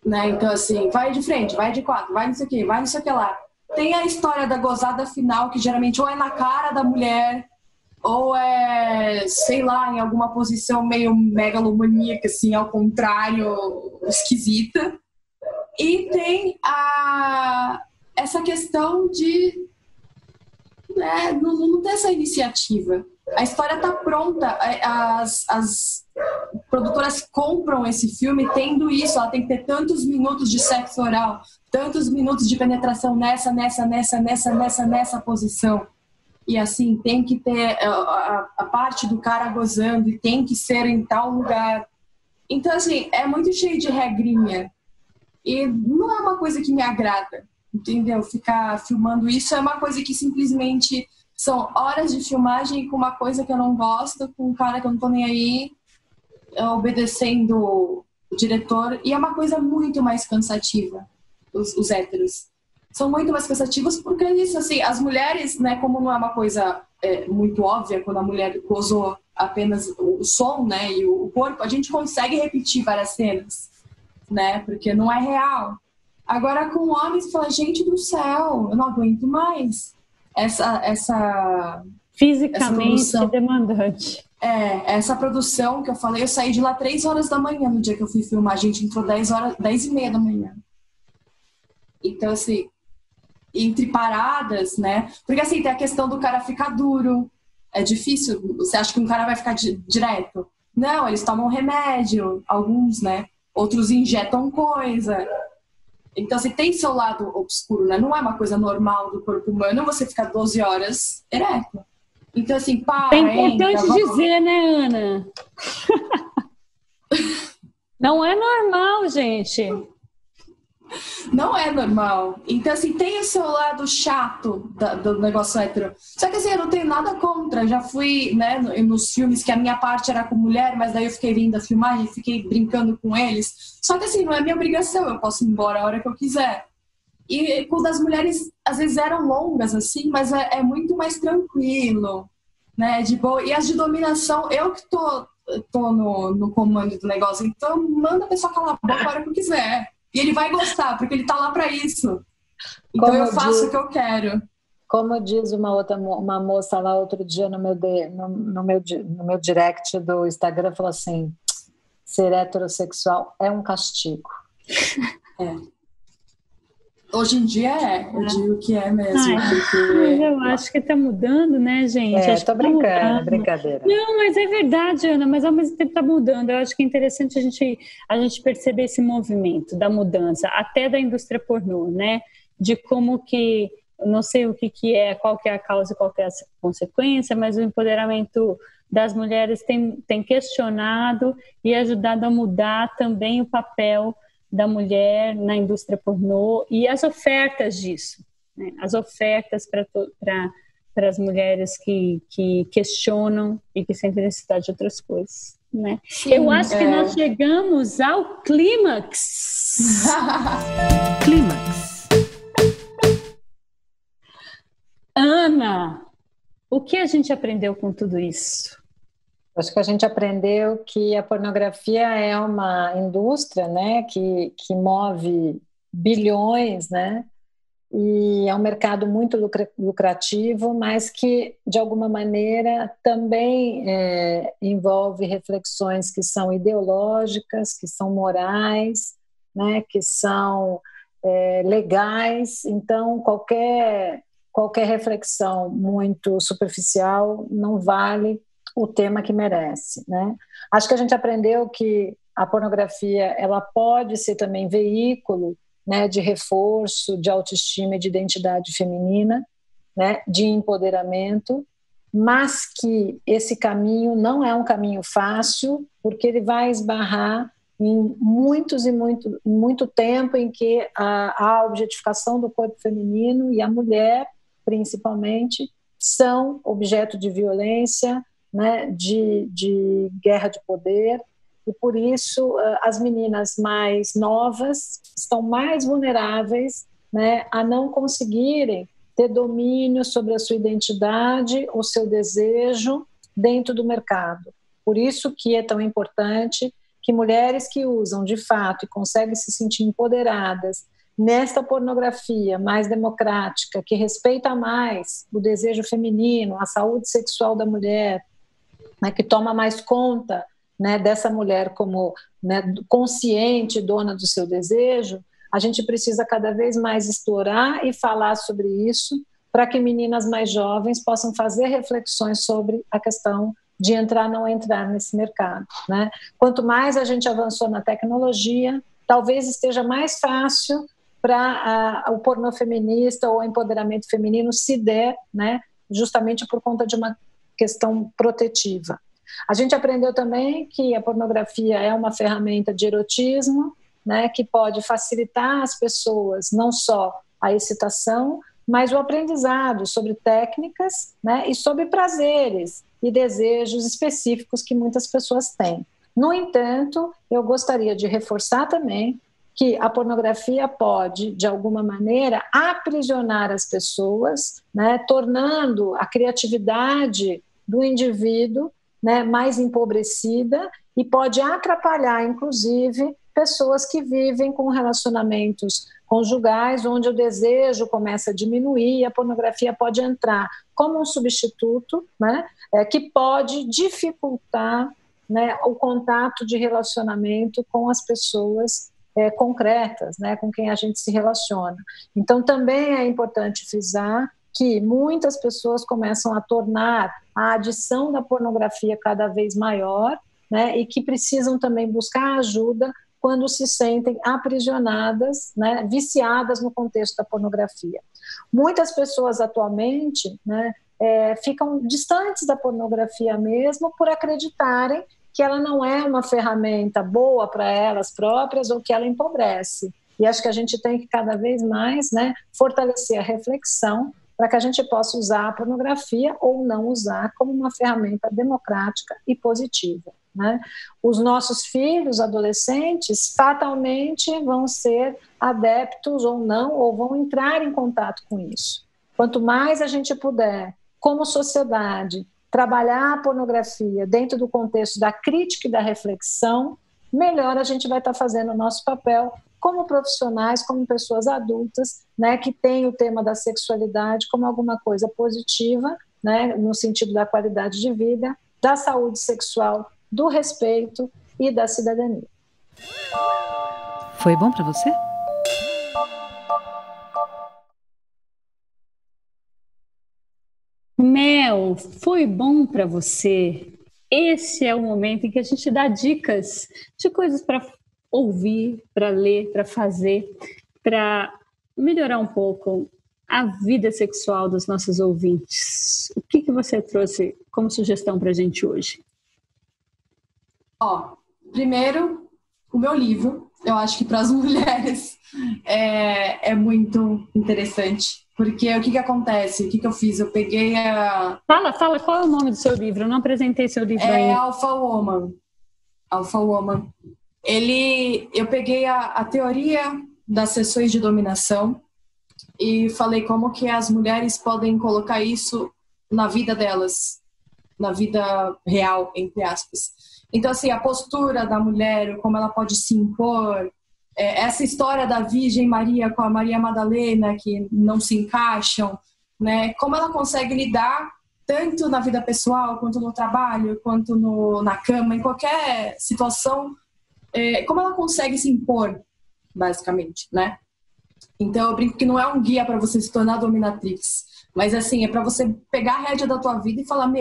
né? Então assim, vai de frente, vai de 4, vai não sei o que, vai não sei o que lá. Tem a história da gozada final, que geralmente ou é na cara da mulher, ou é, sei lá, em alguma posição meio megalomaníaca, assim, ao contrário, esquisita. E tem essa questão de não ter essa iniciativa. A história tá pronta, as produtoras compram esse filme tendo isso, ela tem que ter tantos minutos de sexo oral, tantos minutos de penetração nessa posição. E assim, tem que ter a parte do cara gozando e tem que ser em tal lugar. Então assim, é muito cheio de regrinha. E não é uma coisa que me agrada, entendeu? Ficar filmando isso é uma coisa que simplesmente são horas de filmagem com uma coisa que eu não gosto, com um cara que eu não tô nem aí, obedecendo o diretor. E é uma coisa muito mais cansativa, os héteros. São muito mais cansativos porque é isso, assim, as mulheres, né, como não é uma coisa muito óbvia, quando a mulher gozou apenas o som, né, e o corpo, a gente consegue repetir várias cenas, né, porque não é real. Agora com homens, fala, gente do céu, eu não aguento mais essa fisicamente demandante. Essa produção que eu falei, eu saí de lá 3 horas da manhã no dia que eu fui filmar, a gente entrou 10h30 da manhã. Então, assim, entre paradas, né? Porque, assim, tem a questão do cara ficar duro. É difícil. Você acha que um cara vai ficar direto? Não, eles tomam remédio, alguns, né? Outros injetam coisa. Então, assim, tem seu lado obscuro, né? Não é uma coisa normal do corpo humano você ficar 12 horas ereto. Então, assim, É importante dizer, né, Ana? Não é normal, gente. Não é normal. Então, assim, tem o seu lado chato do negócio hétero. Só que, assim, eu não tenho nada contra. Já fui, né, nos filmes que a minha parte era com mulher, mas daí eu fiquei vindo a filmar e fiquei brincando com eles. Só que, assim, não é minha obrigação. Eu posso ir embora a hora que eu quiser. E com das mulheres, às vezes eram longas, assim, mas é muito mais tranquilo, né, de boa. E as de dominação, eu que tô no comando do negócio. Então, manda a pessoa calar a boca a hora que eu quiser. E ele vai gostar, porque ele tá lá para isso. Então eu faço o que eu quero. Como diz uma moça lá outro dia no meu direct do Instagram, falou assim, ser heterossexual é um castigo. Hoje em dia eu digo que é mesmo. Mas eu acho que tá mudando, né, gente? Tô brincando, é brincadeira. Não, mas é verdade, Ana, mas ao mesmo tempo tá mudando. Eu acho que é interessante a gente perceber esse movimento da mudança, até da indústria pornô, né? De como que, não sei o que é, qual que é a causa e qual que é a consequência, mas o empoderamento das mulheres tem questionado e ajudado a mudar também o papel da mulher na indústria pornô e as ofertas disso, né? As ofertas para as mulheres que questionam e que sentem necessidade de outras coisas, né? Sim, eu acho que nós chegamos ao clímax. Clímax. Ana, o que a gente aprendeu com tudo isso? Acho que a gente aprendeu que a pornografia é uma indústria, né, que move bilhões, né, e é um mercado muito lucrativo, mas que, de alguma maneira, também envolve reflexões que são ideológicas, que são morais, né, que são legais. Então, qualquer reflexão muito superficial não vale o tema que merece, né? Acho que a gente aprendeu que a pornografia ela pode ser também veículo, né, de reforço, de autoestima e de identidade feminina, né, de empoderamento, mas que esse caminho não é um caminho fácil, porque ele vai esbarrar em muito tempo em que a objetificação do corpo feminino e a mulher, principalmente, são objeto de violência, né, de guerra de poder, e por isso as meninas mais novas estão mais vulneráveis, né, a não conseguirem ter domínio sobre a sua identidade, o seu desejo dentro do mercado. Por isso que é tão importante que mulheres que usam de fato e conseguem se sentir empoderadas nesta pornografia mais democrática, que respeita mais o desejo feminino, a saúde sexual da mulher, né, que toma mais conta, né, dessa mulher como, né, consciente, dona do seu desejo, a gente precisa cada vez mais explorar e falar sobre isso para que meninas mais jovens possam fazer reflexões sobre a questão de entrar ou não entrar nesse mercado, né? Quanto mais a gente avançou na tecnologia, talvez esteja mais fácil para o pornô feminista ou o empoderamento feminino se der, né, justamente por conta de uma questão protetiva. A gente aprendeu também que a pornografia é uma ferramenta de erotismo, né, que pode facilitar as pessoas não só a excitação, mas o aprendizado sobre técnicas, né, e sobre prazeres e desejos específicos que muitas pessoas têm. No entanto, eu gostaria de reforçar também que a pornografia pode, de alguma maneira, aprisionar as pessoas, né, tornando a criatividade do indivíduo, né, mais empobrecida, e pode atrapalhar, inclusive, pessoas que vivem com relacionamentos conjugais, onde o desejo começa a diminuir, e a pornografia pode entrar como um substituto, né, que pode dificultar, né, o contato de relacionamento com as pessoas concretas, né, com quem a gente se relaciona. Então, também é importante frisar que muitas pessoas começam a tornar a adição da pornografia cada vez maior, né, e que precisam também buscar ajuda quando se sentem aprisionadas, né, viciadas no contexto da pornografia. Muitas pessoas atualmente, né, ficam distantes da pornografia mesmo por acreditarem que ela não é uma ferramenta boa para elas próprias ou que ela empobrece. E acho que a gente tem que cada vez mais, né, fortalecer a reflexão para que a gente possa usar a pornografia ou não usar como uma ferramenta democrática e positiva, né? Os nossos filhos, adolescentes, fatalmente vão ser adeptos ou não, ou vão entrar em contato com isso. Quanto mais a gente puder, como sociedade, trabalhar a pornografia dentro do contexto da crítica e da reflexão, melhor a gente vai estar fazendo o nosso papel como profissionais, como pessoas adultas, né, que têm o tema da sexualidade como alguma coisa positiva, né, no sentido da qualidade de vida, da saúde sexual, do respeito e da cidadania. Foi bom para você? Mel, foi bom para você? Esse é o momento em que a gente dá dicas de coisas para ouvir, para ler, para fazer, para melhorar um pouco a vida sexual dos nossos ouvintes. O que você trouxe como sugestão para a gente hoje? Primeiro, o meu livro. Eu acho que para as mulheres é muito interessante. Porque o que acontece? O que eu fiz? Eu peguei a... Fala, qual é o nome do seu livro? Eu não apresentei seu livro ainda. É Alpha Woman. Alpha Woman. Eu peguei a teoria das sessões de dominação e falei como que as mulheres podem colocar isso na vida delas, na vida real, entre aspas. Então, assim, a postura da mulher, como ela pode se impor, essa história da Virgem Maria com a Maria Madalena, que não se encaixam, né? Como ela consegue lidar tanto na vida pessoal, quanto no trabalho, quanto na cama, em qualquer situação, como ela consegue se impor, basicamente, né? Então, eu brinco que não é um guia para você se tornar dominatrix, mas, assim, é para você pegar a rédea da tua vida e falar,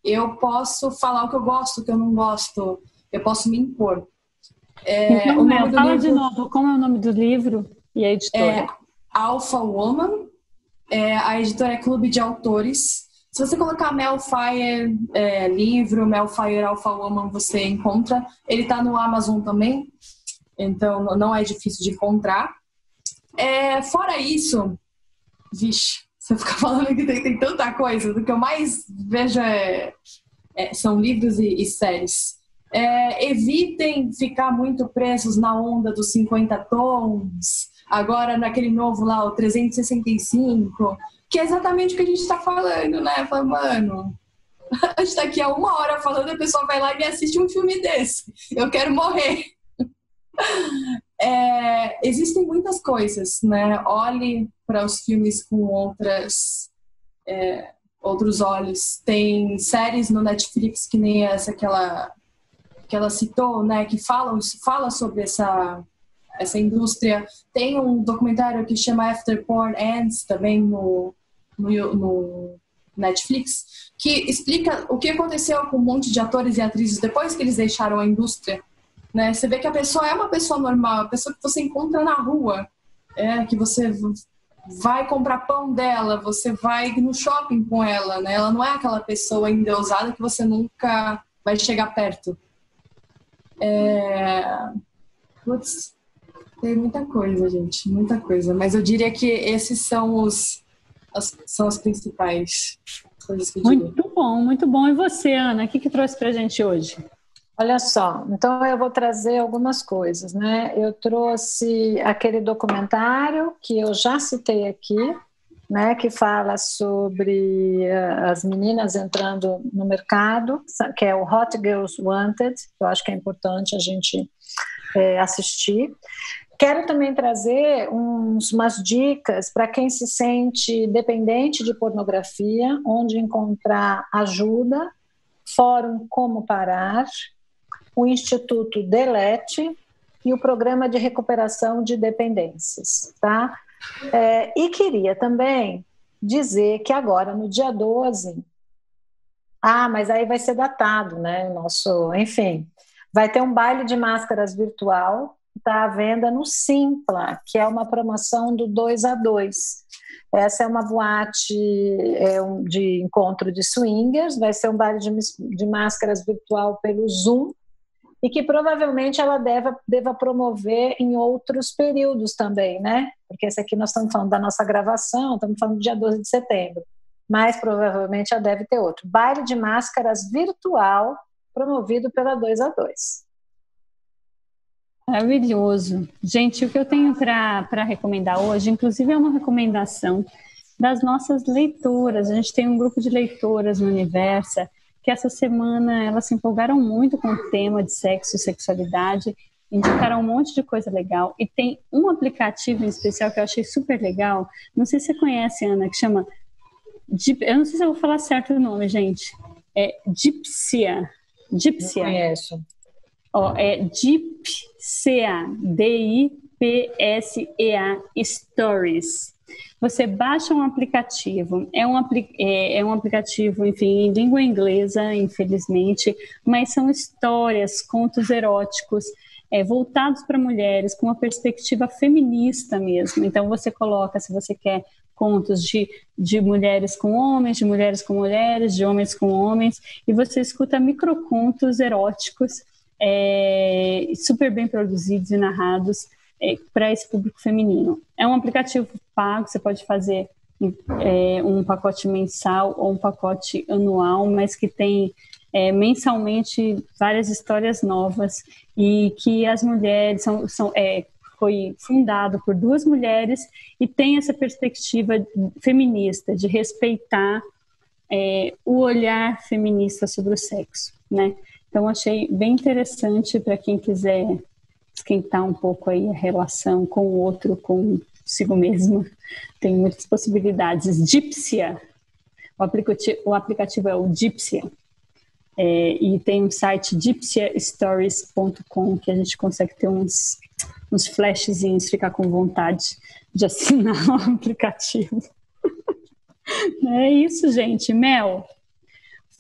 eu posso falar o que eu gosto, o que eu não gosto, eu posso me impor. Então, fala de novo, como é o nome do livro e a editora? Alpha Woman, a editora é Clube de Autores. Se você colocar Mel Fire livro, Mel Fire Alpha Woman, você encontra. Ele está no Amazon também, então não é difícil de encontrar. Fora isso, Você fica falando que tem tanta coisa. O que eu mais vejo são livros e séries. Evitem ficar muito presos na onda dos 50 tons, agora naquele novo lá, o 365, que é exatamente o que a gente está falando, né? Fala, mano, a gente está aqui há 1 hora falando, a pessoa vai lá e me assiste um filme desse. Eu quero morrer. Existem muitas coisas, né? Olhe para os filmes com outros olhos. Tem séries no Netflix que nem essa que ela citou, né? Que fala sobre essa indústria. Tem um documentário que chama After Porn Ends também no Netflix, que explica o que aconteceu com um monte de atores e atrizes depois que eles deixaram a indústria. Né? Você vê que a pessoa é uma pessoa normal, a pessoa que você encontra na rua, que você vai comprar pão dela, você vai no shopping com ela, né? Ela não é aquela pessoa endeusada que você nunca vai chegar perto. Putz, tem muita coisa, gente, muita coisa. Mas eu diria que esses são as principais coisas que eu diria. Muito bom. E você, Ana, o que trouxe pra gente hoje? Olha só, então eu vou trazer algumas coisas, né? Eu trouxe aquele documentário que eu já citei aqui, né? Que fala sobre as meninas entrando no mercado, que é o Hot Girls Wanted, que eu acho que é importante a gente assistir. Quero também trazer umas dicas para quem se sente dependente de pornografia, onde encontrar ajuda, Fórum Como Parar, o Instituto Delete e o Programa de Recuperação de Dependências, tá? E queria também dizer que agora, no dia 12, mas aí vai ser datado, né? Enfim, vai ter um baile de máscaras virtual, está à venda no Simpla, que é uma promoção do 2 a 2. Essa é uma boate de encontro de swingers, vai ser um baile de máscaras virtual pelo Zoom, e que provavelmente ela deva promover em outros períodos também, né? Porque esse aqui nós estamos falando da nossa gravação, estamos falando do dia 12 de setembro, mas provavelmente ela deve ter outro. Baile de máscaras virtual, promovido pela 2 a 2. Maravilhoso. Gente, o que eu tenho para recomendar hoje, inclusive é uma recomendação das nossas leitoras. A gente tem um grupo de leitoras no Universa, que essa semana elas se empolgaram muito com o tema de sexo e sexualidade, indicaram um monte de coisa legal, e tem um aplicativo em especial que eu achei super legal, não sei se você conhece, Ana, que chama, eu não sei se eu vou falar certo o nome, gente, Dipsia. Não conheço. Dipsea, D-I-P-S-E-A, Stories. Você baixa um aplicativo, é um aplicativo, enfim, em língua inglesa, infelizmente, mas são histórias, contos eróticos, voltados para mulheres, com uma perspectiva feminista mesmo. Então você coloca, se você quer, contos de mulheres com homens, de mulheres com mulheres, de homens com homens, e você escuta microcontos eróticos, super bem produzidos e narrados, para esse público feminino. É um aplicativo pago, você pode fazer um pacote mensal ou um pacote anual, mas que tem mensalmente várias histórias novas, e que as mulheres foi fundado por 2 mulheres e tem essa perspectiva feminista, de respeitar o olhar feminista sobre o sexo, né? Então achei bem interessante para quem quiser esquentar um pouco aí a relação com o outro, consigo mesmo. Tem muitas possibilidades. Dipsia, o aplicativo é o Dipsia, e tem um site dipsiastories.com, que a gente consegue ter uns flashzinhos, ficar com vontade de assinar o aplicativo. É isso, gente. Mel,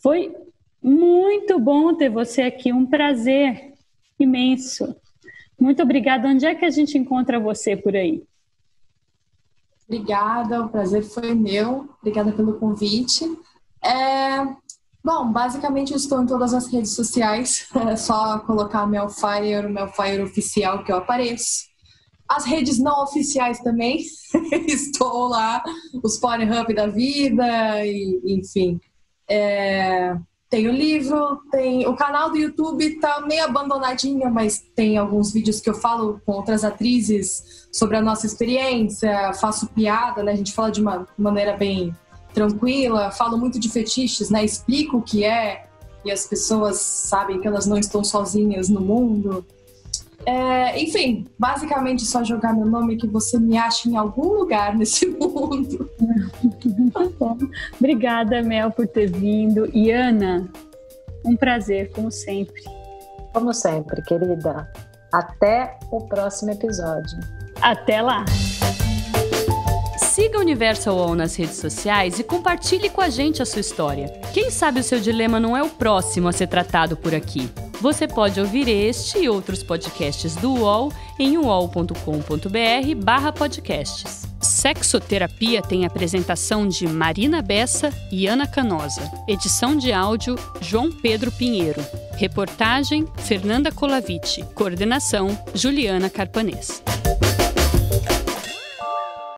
foi muito bom ter você aqui, um prazer imenso. Muito obrigada. Onde é que a gente encontra você por aí? Obrigada, o prazer foi meu. Obrigada pelo convite. Bom, basicamente eu estou em todas as redes sociais. É só colocar Melfire, o Melfire oficial, que eu apareço. As redes não oficiais também, estou lá, os Pornhub da vida, e, enfim. Tem o livro, tem o canal do YouTube, tá meio abandonadinho, mas tem alguns vídeos que eu falo com outras atrizes sobre a nossa experiência, faço piada, né? A gente fala de uma maneira bem tranquila, falo muito de fetiches, né? Explico o que é, e as pessoas sabem que elas não estão sozinhas no mundo. Enfim, basicamente só jogar meu nome que você me acha em algum lugar nesse mundo. Obrigada, Mel, por ter vindo. E Ana, um prazer, como sempre. Como sempre, querida. Até o próximo episódio. Até lá! Siga o Universal UOL nas redes sociais e compartilhe com a gente a sua história. Quem sabe o seu dilema não é o próximo a ser tratado por aqui. Você pode ouvir este e outros podcasts do UOL em uol.com.br/podcasts. Sexoterapia tem apresentação de Marina Bessa e Ana Canosa. Edição de áudio, João Pedro Pinheiro. Reportagem, Fernanda Colaviti. Coordenação, Juliana Carpanês.